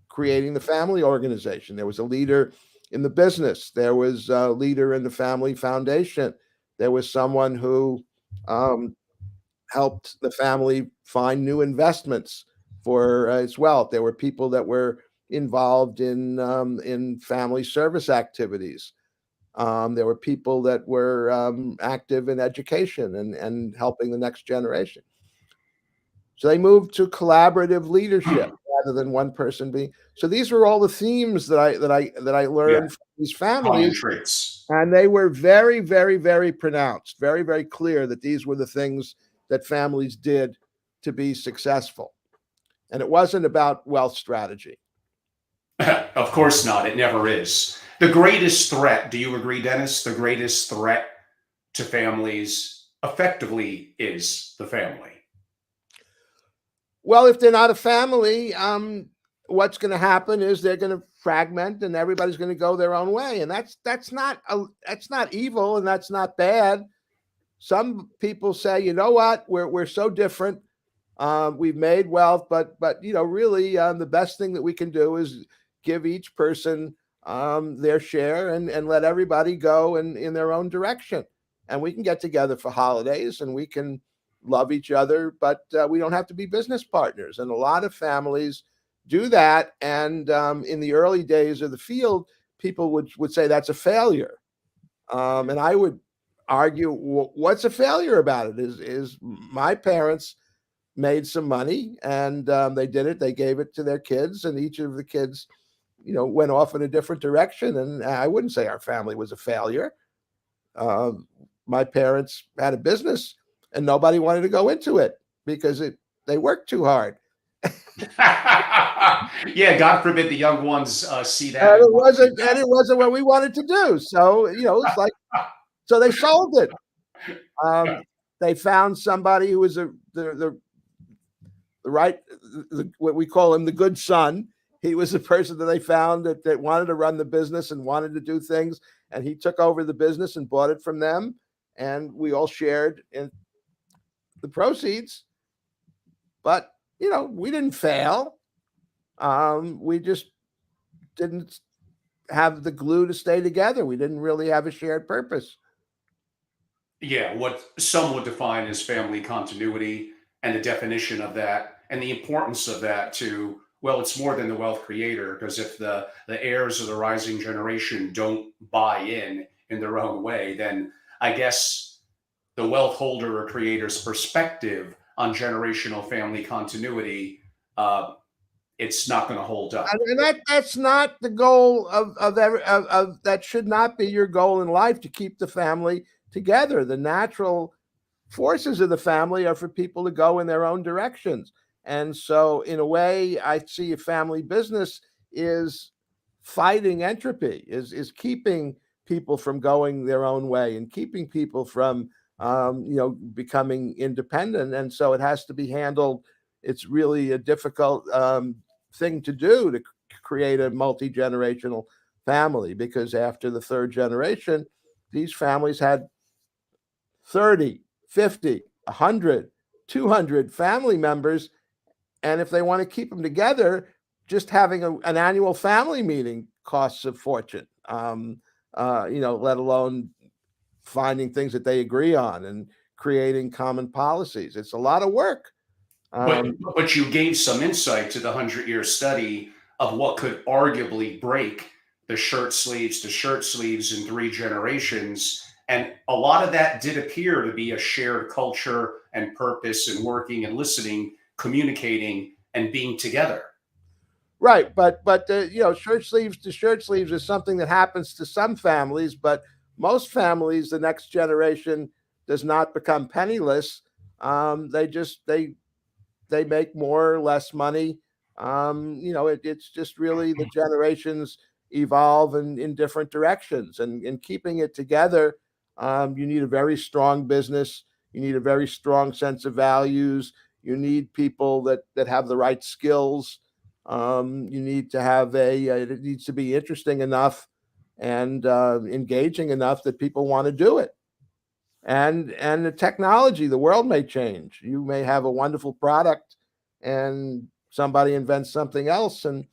creating the family organization. There was a leader in the business. There was a leader in the family foundation. There was someone who um, helped the family find new investments for its wealth. There were people that were involved in family service activities. There were people that were active in education and helping the next generation. So they moved to collaborative leadership rather than one person being. So these were all the themes that I Yeah, learned from these common families, traits. and they were very, very, very pronounced, very, very clear that these were the things that families did to be successful. And it wasn't about wealth strategy. Of course not. It never is. The greatest threat, do you agree, Dennis? The greatest threat to families effectively is the family. Well, if they're not a family, what's going to happen is they're going to fragment, and everybody's going to go their own way, and that's not evil, and that's not bad. Some people say, you know what, we're so different. We've made wealth, but really, the best thing that we can do is give each person their share, and let everybody go in their own direction. And we can get together for holidays, and we can love each other, but we don't have to be business partners. And a lot of families do that. And in the early days of the field, people would say that's a failure. And I would argue, what's a failure about it? Is my parents made some money, and they did it. They gave it to their kids, and each of the kids, went off in a different direction. And I wouldn't say our family was a failure. Uh, my parents had a business, and nobody wanted to go into it because they worked too hard. Yeah, God forbid the young ones see that And and it want to do wasn't and it wasn't what we wanted to do. So, it's like, so they sold it. that. They found somebody who was the right, what we call him, the good son. He was the person that they found that wanted to run the business and wanted to do things, and he took over the business and bought it from them, and we all shared in the proceeds. But we didn't fail. We just didn't have the glue to stay together. We didn't really have a shared purpose. Yeah, what some would define as family continuity and the definition of that and the importance of that to, well, it's more than the wealth creator, because if the heirs of the rising generation don't buy in their own way, then I guess the wealth holder or creator's perspective on generational family continuity, uh, it's not going to hold up. And that's not the goal of that should not be your goal in life, to keep the family together. The natural forces of the family are for people to go in their own directions. And so, in a way, I see a family business is fighting entropy, is keeping people from going their own way, and keeping people from becoming independent. And so it has to be handled. It's really a difficult thing to do, to create a multi-generational family, because after the third generation, these families had 30, 50, 100, 200 family members. And if they want to keep them together, just having an annual family meeting costs a fortune, let alone finding things that they agree on and creating common policies. It's a lot of work. But Um, but you gave some insight to the 100-year study of what could arguably break the shirt sleeves to shirt sleeves in three generations. And a lot of that did appear to be a shared culture and purpose and working and listening, communicating and being together. Right, but shirt sleeves to shirt sleeves is something that happens to some families, but most families, the next generation does not become penniless. They make more or less money. It's just really the generations evolve in different directions, and keeping it together. You need a very strong business. You need a very strong sense of values. You need people that have the right skills. You need to have it needs to be interesting enough and engaging enough that people want to do it. And the technology, the world may change. You may have a wonderful product, and somebody invents something else, and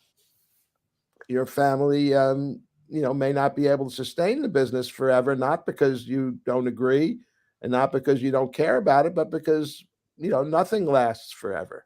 your family, may not be able to sustain the business forever, not because you don't agree, and not because you don't care about it, but because nothing lasts forever.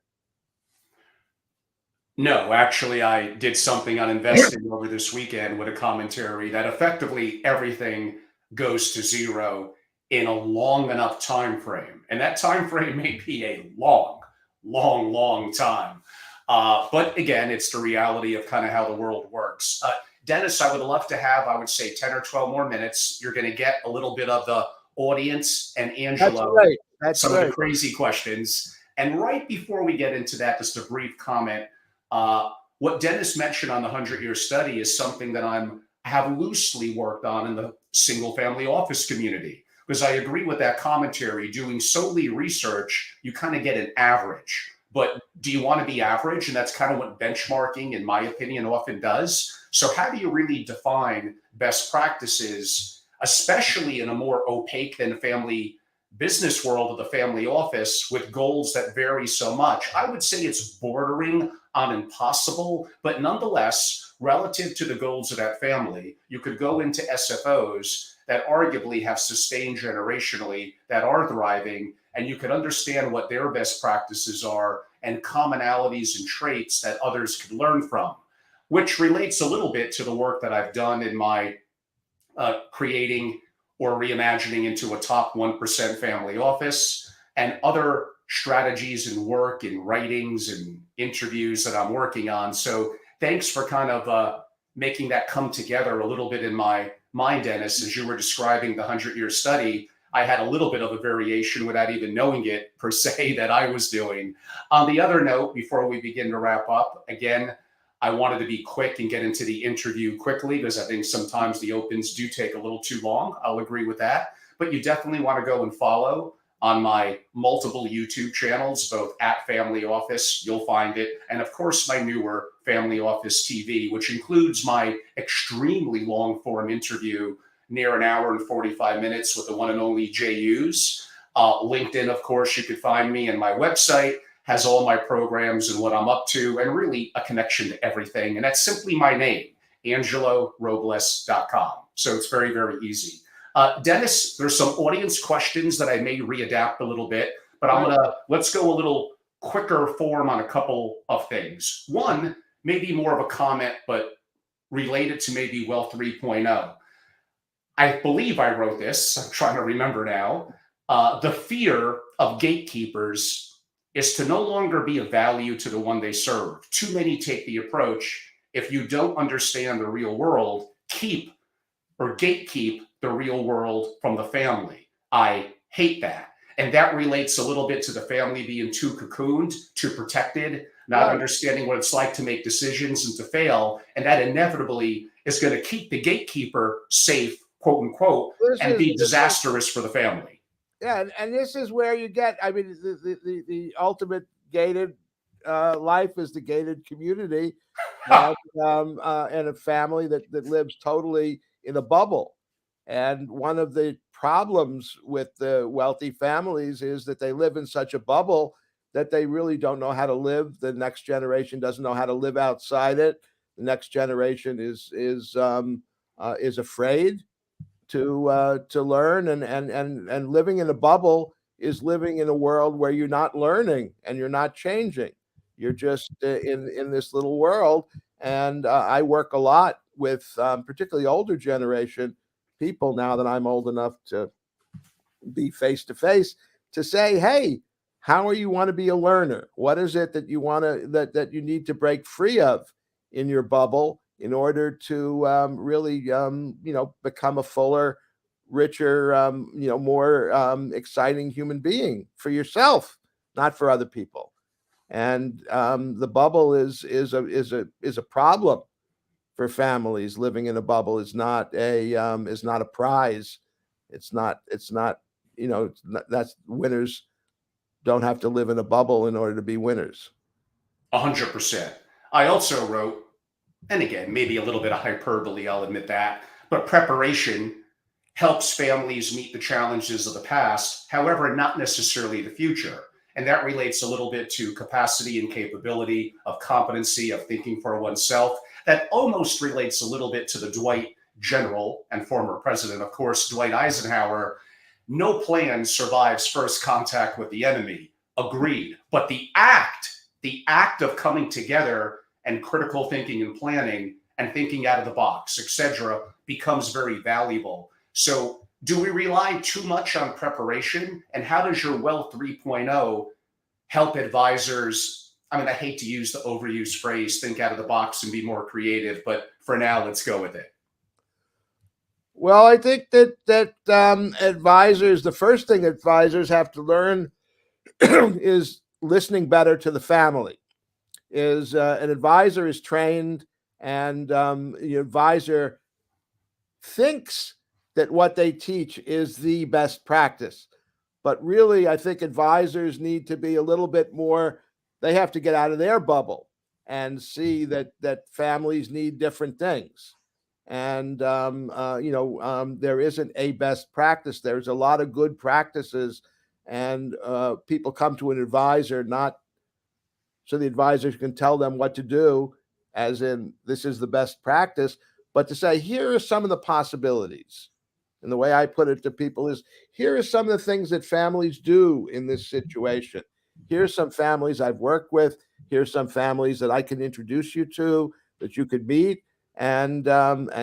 No, actually, I did something on investing over this weekend with a commentary that effectively everything goes to zero in a long enough time frame, and that time frame may be a long, long, long time. But again, it's the reality of kind of how the world works. Dennis, I would love to have, I would say, 10 or 12 more minutes. You're going to get a little bit of the audience and That's Angelo, right. That's some of the right. crazy questions. And right before we get into that, just a brief comment. Uh, what Dennis mentioned on the 100-year study is something that have loosely worked on in the single family office community. Because I agree with that commentary. Doing solely research, you kind of get an average. but do you want to be average? And that's kind of what benchmarking, in my opinion, often does. So, how do you really define best practices, especially in a more opaque than family business world of the family office with goals that vary so much? I would say it's bordering on impossible, but nonetheless, relative to the goals of that family, you could go into SFOs that arguably have sustained generationally, that are thriving, and you could understand what their best practices are and commonalities and traits that others could learn from, which relates a little bit to the work that I've done in my creating or reimagining into a top 1% family office and other strategies and work and writings and interviews that I'm working on. So thanks for kind of making that come together a little bit in my mind, Dennis. As you were describing the 100-year study, I had a little bit of a variation without even knowing it per se that I was doing. On the other note, before we begin to wrap up, again, I wanted to be quick and get into the interview quickly because I think sometimes the opens do take a little too long. I'll agree with that. But you definitely want to go and follow on my multiple YouTube channels, both at Family Office, you'll find it, and of course my newer Family Office TV, which includes my extremely long form interview, near an hour and 45 minutes with the one and only Jay Hughes. LinkedIn, of course, you could find me, and my website has all my programs and what I'm up to, and really a connection to everything. And that's simply my name, AngeloRobles.com. So it's very, very easy. Dennis, there's some audience questions that I may readapt a little bit, but let's go a little quicker form on a couple of things. One, maybe more of a comment, but related to maybe Wealth 3.0. I believe I wrote this, I'm trying to remember now. The fear of gatekeepers is to no longer be of value to the one they serve. Too many take the approach, if you don't understand the real world, keep or gatekeep the real world from the family. I hate that. And that relates a little bit to the family being too cocooned, too protected, not Right. understanding what it's like to make decisions and to fail. And that inevitably is going to keep the gatekeeper safe, quote unquote, This and is be this is disastrous for the family. Yeah, and this is where you get. I mean, the ultimate gated life is the gated community, and and a family that lives totally in a bubble. And one of the problems with the wealthy families is that they live in such a bubble that they really don't know how to live. The next generation doesn't know how to live outside it. The next generation is afraid to learn, and living in a bubble is living in a world where you're not learning and you're not changing. You're just in this little world. And I work a lot with particularly older generation people now that I'm old enough to be face to face to say, hey, how are you want to be a learner? What is it that you want to that you need to break free of in your bubble in order to really become a fuller, richer, more exciting human being for yourself, not for other people. And the bubble is a problem for families. Living in a bubble is not a prize. It's not that's winners don't have to live in a bubble in order to be winners. 100%. I also wrote, and again, maybe a little bit of hyperbole, I'll admit that, but preparation helps families meet the challenges of the past, however, not necessarily the future. And that relates a little bit to capacity and capability of competency of thinking for oneself. That almost relates a little bit to the Dwight general and former president, of course, Dwight Eisenhower. No plan survives first contact with the enemy. Agreed. But the act of coming together and critical thinking and planning and thinking out of the box, etc., becomes very valuable. So, do we rely too much on preparation? And how does your Well 3.0 help advisors? I mean, I hate to use the overused phrase, think out of the box and be more creative, but for now, let's go with it. Well, I think that advisors, the first thing advisors have to learn is listening better to the family. Is An advisor is trained, and the advisor thinks that what they teach is the best practice. But really, I think advisors need to be a little bit more. they have to get out of their bubble and see that families need different things. And there isn't a best practice. There's a lot of good practices, and people come to an advisor not so the advisors can tell them what to do, as in this is the best practice, but to say here are some of the possibilities. And the way I put it to people is here are some of the things that families do in this situation. Here's some families I've worked with. Here's some families that I can introduce you to that you could meet, and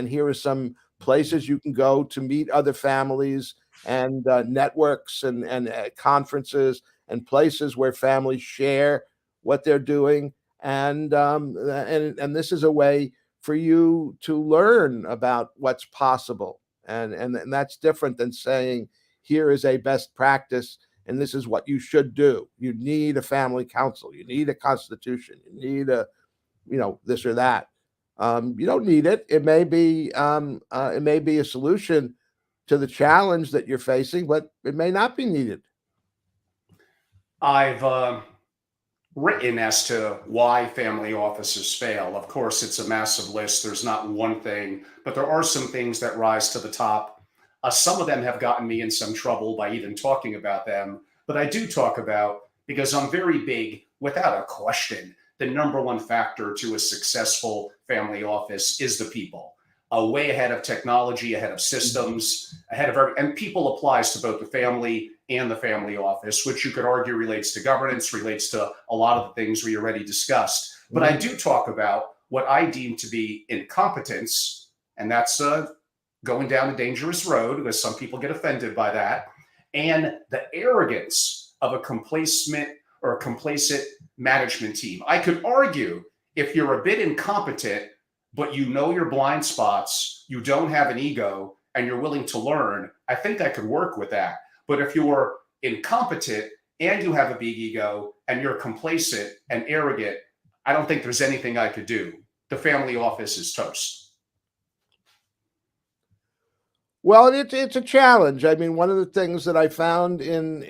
here are some places you can go to meet other families, and networks, and conferences and places where families share what they're doing, and this is a way for you to learn about what's possible, and that's different than saying here is a best practice and this is what you should do. You need a family council, you need a constitution, you need a this or that. You don't need it. It may be a solution to the challenge that you're facing, but it may not be needed. I've written as to why family offices fail. Of course, it's a massive list. There's not one thing, but there are some things that rise to the top. Some of them have gotten me in some trouble by even talking about them, but I do talk about because I'm very big, without a question. The number one factor to a successful family office is the people. Way ahead of technology, ahead of systems, ahead of and people applies to both the family and the family office, which you could argue relates to governance, relates to a lot of the things we already discussed. But I do talk about what I deem to be incompetence, and that's going down a dangerous road because some people get offended by that, and the arrogance of a complacent management team. I could argue if you're a bit incompetent, but you know your blind spots, you don't have an ego, and you're willing to learn, I think I could work with that. But if you're incompetent and you have a big ego and you're complacent and arrogant, I don't think there's anything I could do. The family office is toast. Well, it's a challenge. I mean, one of the things that I found in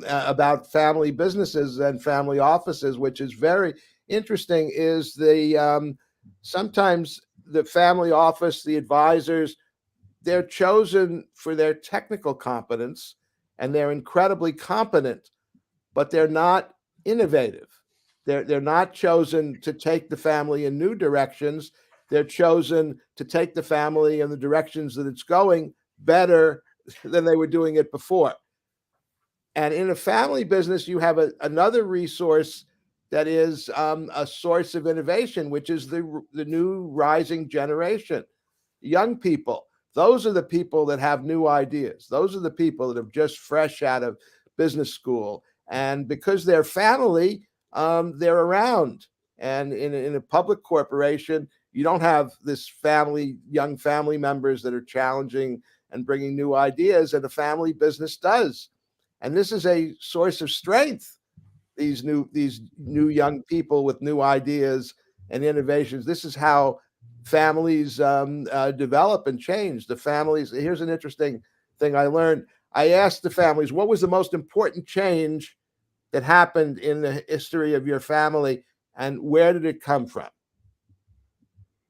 about family businesses and family offices, which is very interesting, is the sometimes the family office, the advisors, they're chosen for their technical competence, and they're incredibly competent, but they're not innovative. They're not chosen to take the family in new directions. They're chosen to take the family in the directions that it's going better than they were doing it before. And in a family business, you have another resource that is a source of innovation, which is the new rising generation, young people. Those are the people that have new ideas. Those are the people that are just fresh out of business school. And because they're family, they're around. And in a public corporation, you don't have this young family members that are challenging and bringing new ideas, and a family business does. And this is a source of strength. These new young people with new ideas and innovations. This is how families develop and change. The families. Here's an interesting thing I learned. I asked the families, what was the most important change that happened in the history of your family, and where did it come from?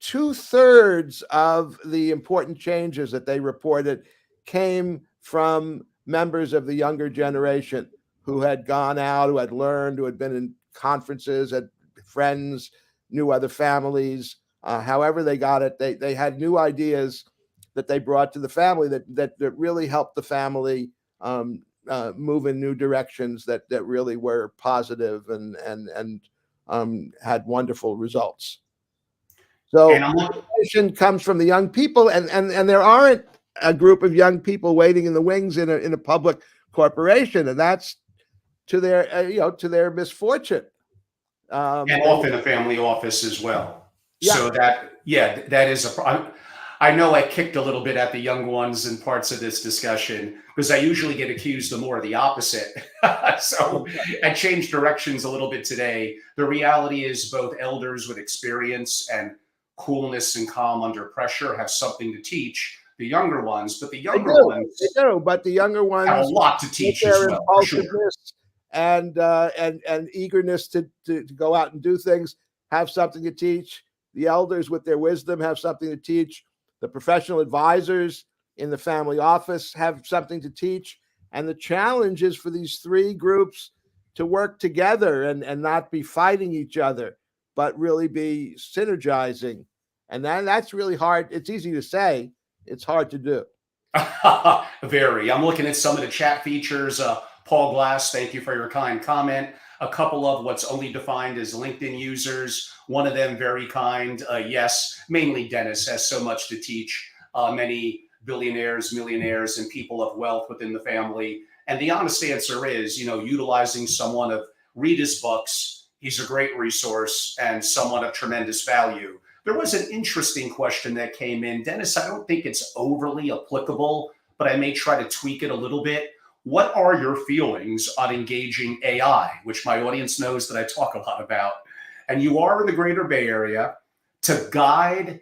2/3 of the important changes that they reported came from members of the younger generation who had gone out, who had learned, who had been in conferences, had friends, knew other families. However they got it, they had new ideas that they brought to the family that really helped the family move in new directions that really were positive and had wonderful results. And So I'm look, innovation comes from the young people, and there aren't a group of young people waiting in the wings in a public corporation, and that's to their to their misfortune. and They, often a family office as well. yeah, So that, yeah, that is I know I kicked a little bit at the young ones in parts of this discussion because I usually get accused of more of the opposite. So I changed directions a little bit today. The reality is both elders with experience and coolness and calm under pressure have something to teach the younger ones, but the they younger do, they ones do. But the younger have a ones, lot to with teach as their well, for sure. impulsiveness and eagerness to go out and do things have something to teach. The elders, with their wisdom, have something to teach. The professional advisors in the family office have something to teach. And the challenge is for these three groups to work together and not be fighting each other, but really be synergizing. And that's really hard. It's easy to say, it's hard to do. Very. I'm looking at some of the chat features. Paul Glass, thank you for your kind comment. A couple of what's only defined as LinkedIn users. One of them very kind. Yes, mainly Dennis has so much to teach many billionaires, millionaires, and people of wealth within the family. And the honest answer is, utilizing someone of read his books. He's a great resource and someone of tremendous value. There was an interesting question that came in. Dennis, I don't think it's overly applicable, but I may try to tweak it a little bit. What are your feelings on engaging AI, which my audience knows that I talk a lot about? And you are in the greater Bay Area to guide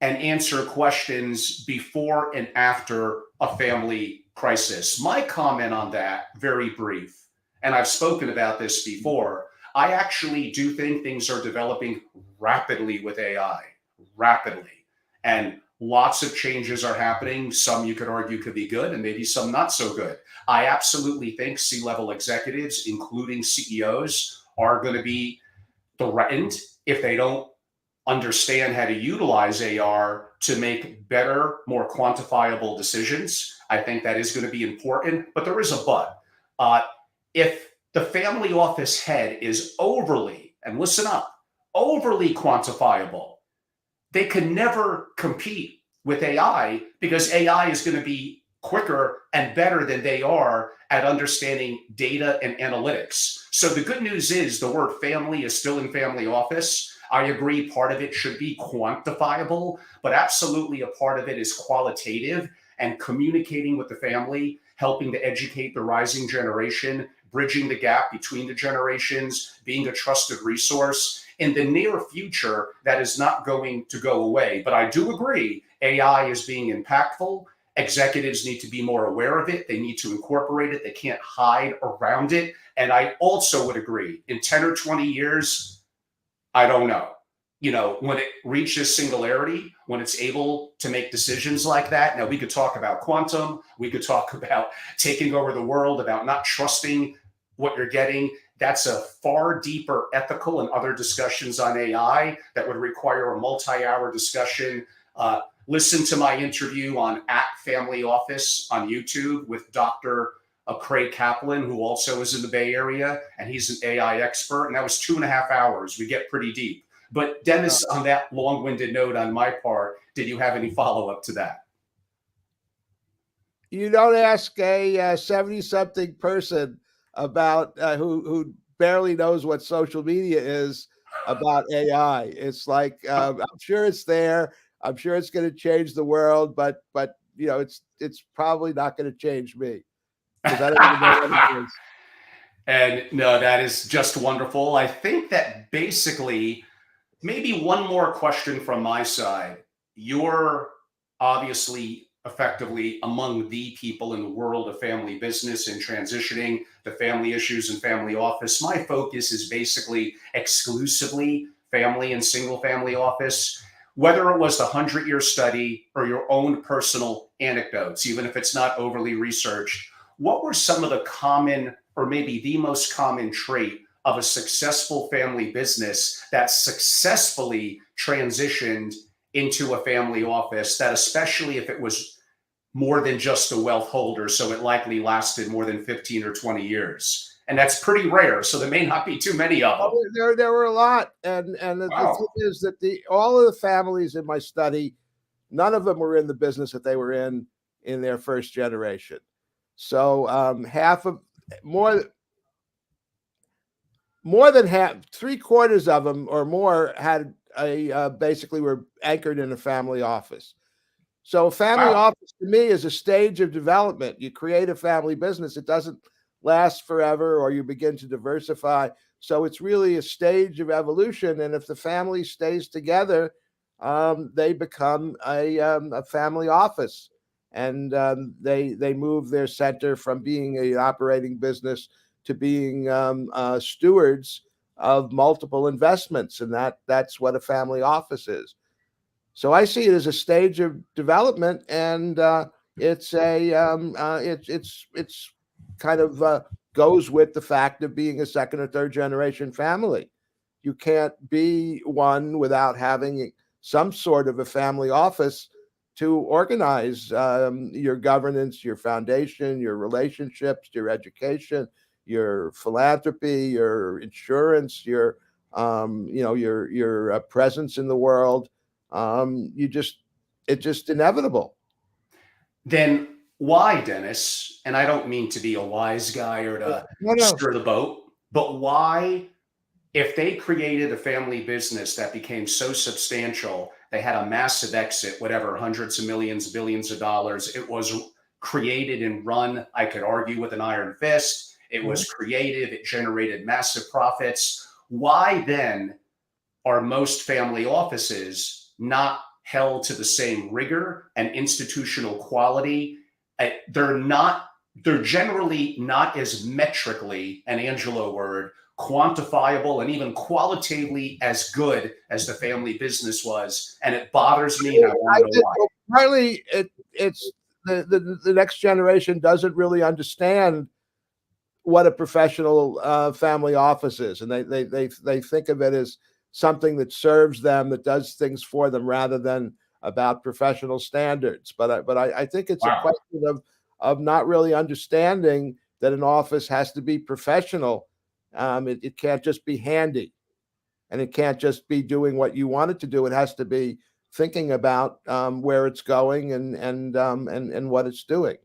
and answer questions before and after a family crisis. My comment on that, very brief, and I've spoken about this before. I actually do think things are developing rapidly with AI, rapidly. And lots of changes are happening. Some you could argue could be good, and maybe some not so good. I absolutely think C level executives, including CEOs, are going to be threatened if they don't understand how to utilize AR to make better, more quantifiable decisions. I think that is going to be important, but there is a but. If the family office head is overly, and listen up, overly quantifiable, they can never compete with AI because AI is going to be quicker and better than they are at understanding data and analytics. So the good news is the word family is still in family office. I agree part of it should be quantifiable, but absolutely a part of it is qualitative and communicating with the family, helping to educate the rising generation, bridging the gap between the generations, being a trusted resource. In the near future, that is not going to go away. But I do agree, AI is being impactful. Executives need to be more aware of it. They need to incorporate it. They can't hide around it. And I also would agree, in 10 or 20 years, I don't know. When it reaches singularity, when it's able to make decisions like that. Now, we could talk about quantum. We could talk about taking over the world, about not trusting what you're getting. That's a far deeper ethical and other discussions on AI that would require a multi-hour discussion. Listen to my interview on @Family Office on YouTube with Dr. Craig Kaplan, who also is in the Bay Area, and he's an AI expert. And that was 2.5 hours. We get pretty deep. But Dennis, on that long-winded note on my part, did you have any follow-up to that? You don't ask a 70-something person about who barely knows what social media is about AI. It's like I'm sure it's there. I'm sure it's going to change the world, but it's probably not going to change me because I don't even know what it is. And no, that is just wonderful. I think that basically, maybe one more question from my side. You're obviously effectively among the people in the world of family business and transitioning to family issues and family office. My focus is basically exclusively family and single family office. Whether it was the 100-year study or your own personal anecdotes, even if it's not overly researched, what were some of the common, or maybe the most common trait of a successful family business that successfully transitioned into a family office, that especially if it was more than just a wealth holder, so it likely lasted more than 15 or 20 years. And that's pretty rare, so there may not be too many of them. There were a lot, and the thing is that all of the families in my study, none of them were in the business that they were in their first generation. So more than half, 3/4 of them or more had basically were anchored in a family office. So a family office to me is a stage of development. You create a family business, it doesn't last forever, or you begin to diversify. So it's really a stage of evolution. And if the family stays together, they become a family office, and they move their center from being an operating business to being stewards of multiple investments, and that's what a family office is. So I see it as a stage of development, and it's kind of goes with the fact of being a second or third generation family. You can't be one without having some sort of a family office to organize your governance, your foundation, your relationships, your education, your philanthropy, your insurance, your presence in the world. You just it's just inevitable. Then why, Dennis? And I don't mean to be a wise guy or to No, no. stir the boat, but why, if they created a family business that became so substantial, they had a massive exit, whatever, hundreds of millions, billions of dollars. It was created and run, I could argue, with an iron fist. It Mhm. was creative, it generated massive profits. Why then are most family offices not held to the same rigor and institutional quality? They're not, they're generally not as metrically, an Angelo word, quantifiable and even qualitatively as good as the family business was. And it bothers me, and I want I to know did, why. well, partly it's the next generation doesn't really understand what a professional family office is, and they think of it as something that serves them, that does things for them, rather than about professional standards. But I think it's a Wow. question of not really understanding that an office has to be professional. It can't just be handy, and it can't just be doing what you want it to do. It has to be thinking about where it's going and what it's doing.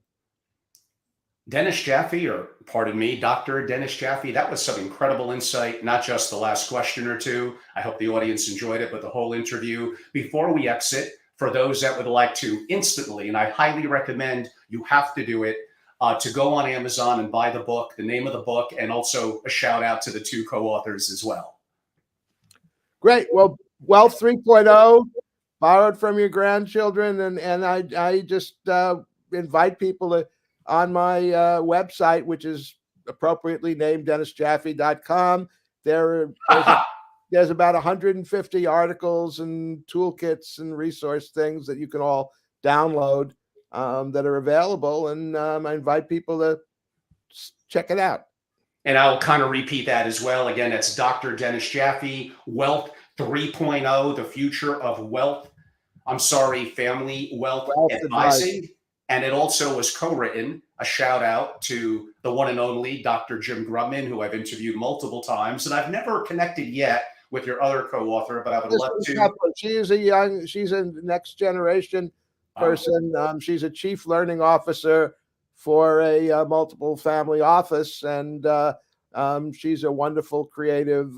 Dennis Jaffe, or pardon me, Dr. Dennis Jaffe, that was some incredible insight, not just the last question or two. I hope the audience enjoyed it, but the whole interview. Before we exit, for those that would like to instantly, and I highly recommend you have to do it, to go on Amazon and buy the book, the name of the book, and also a shout out to the two co authors as well. Great. Well, Wealth 3.0, borrowed from your grandchildren, and I just invite people to on my website, which is appropriately named DennisJaffe.com. There's about 150 articles and toolkits and resource things that you can all download that are available, and I invite people to check it out. And I'll kind of repeat that as well. Again, that's Dr. Dennis Jaffe, Wealth 3.0, the future of wealth. I'm sorry, family wealth Wealth advice. advising. And it also was co written. A shout out to the one and only Dr. Jim Grumman, who I've interviewed multiple times. And I've never connected yet with your other co author, but I would love to. She's a next generation Wow. person. She's a chief learning officer for a multiple family office, and she's a wonderful, creative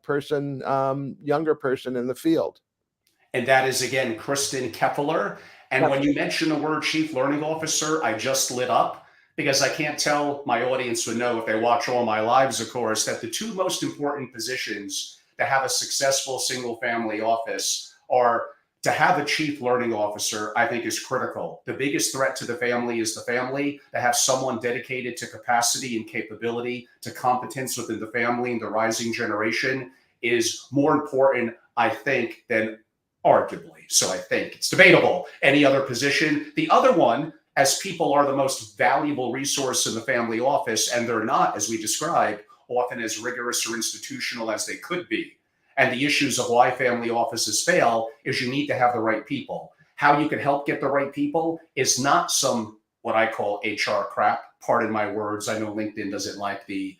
person, younger person in the field. And that is, again, Kristen Keppeler. And when you mention the word chief learning officer, I just lit up, because I can't tell, my audience would know if they watch all my lives, of course, that the two most important positions to have a successful single family office are to have a chief learning officer. I think is critical. The biggest threat to the family is the family. To have someone dedicated to capacity and capability, to competence within the family and the rising generation is more important, I think, than arguably. So I think it's debatable. Any other position. The other one, as people are the most valuable resource in the family office, and they're not, as we described, often as rigorous or institutional as they could be. And the issues of why family offices fail is you need to have the right people. How you can help get the right people is not some, what I call HR crap. Pardon my words. I know LinkedIn doesn't like the,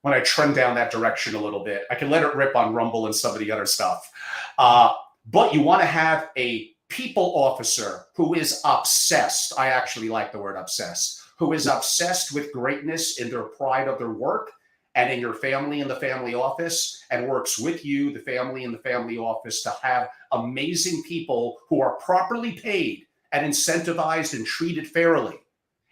when I trend down that direction a little bit. I can let it rip on Rumble and some of the other stuff. But you want to have a people officer who is obsessed. I actually like the word obsessed, who is obsessed with greatness in their pride of their work and in your family in the family office, and works with you, the family in the family office, to have amazing people who are properly paid and incentivized and treated fairly.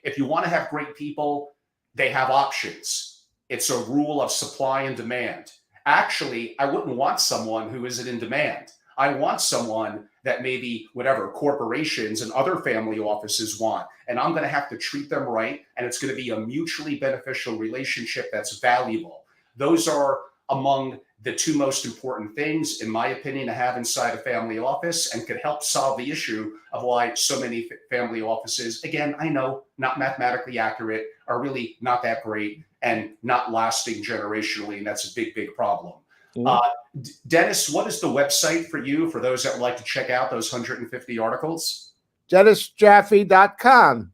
If you want to have great people, they have options. It's a rule of supply and demand. Actually, I wouldn't want someone who isn't in demand. I want someone that maybe whatever corporations and other family offices want. And I'm going to have to treat them right. And it's going to be a mutually beneficial relationship that's valuable. Those are among the two most important things, in my opinion, to have inside a family office, and could help solve the issue of why so many family offices, again, I know not mathematically accurate, are really not that great and not lasting generationally. And that's a big, big problem. Mhm. Dennis, what is the website for you for those that would like to check out those 150 articles? DennisJaffe.com.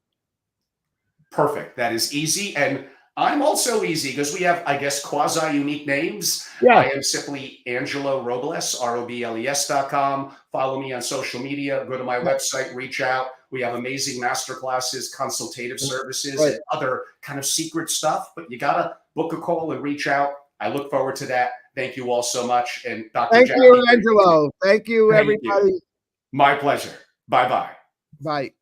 Perfect. That is easy. And I'm also easy because we have, I guess, quasi unique names. Yeah. I am simply Angelo Robles, ROBLES.com. Follow me on social media, go to my website, reach out. We have amazing masterclasses, consultative services, Right. and other kind of secret stuff, but you got to book a call and reach out. I look forward to that. Thank you all so much. And Dr. Thank Jaffe, you, Angelo. Thank you, thank you. everybody. My pleasure. Bye-bye. Bye.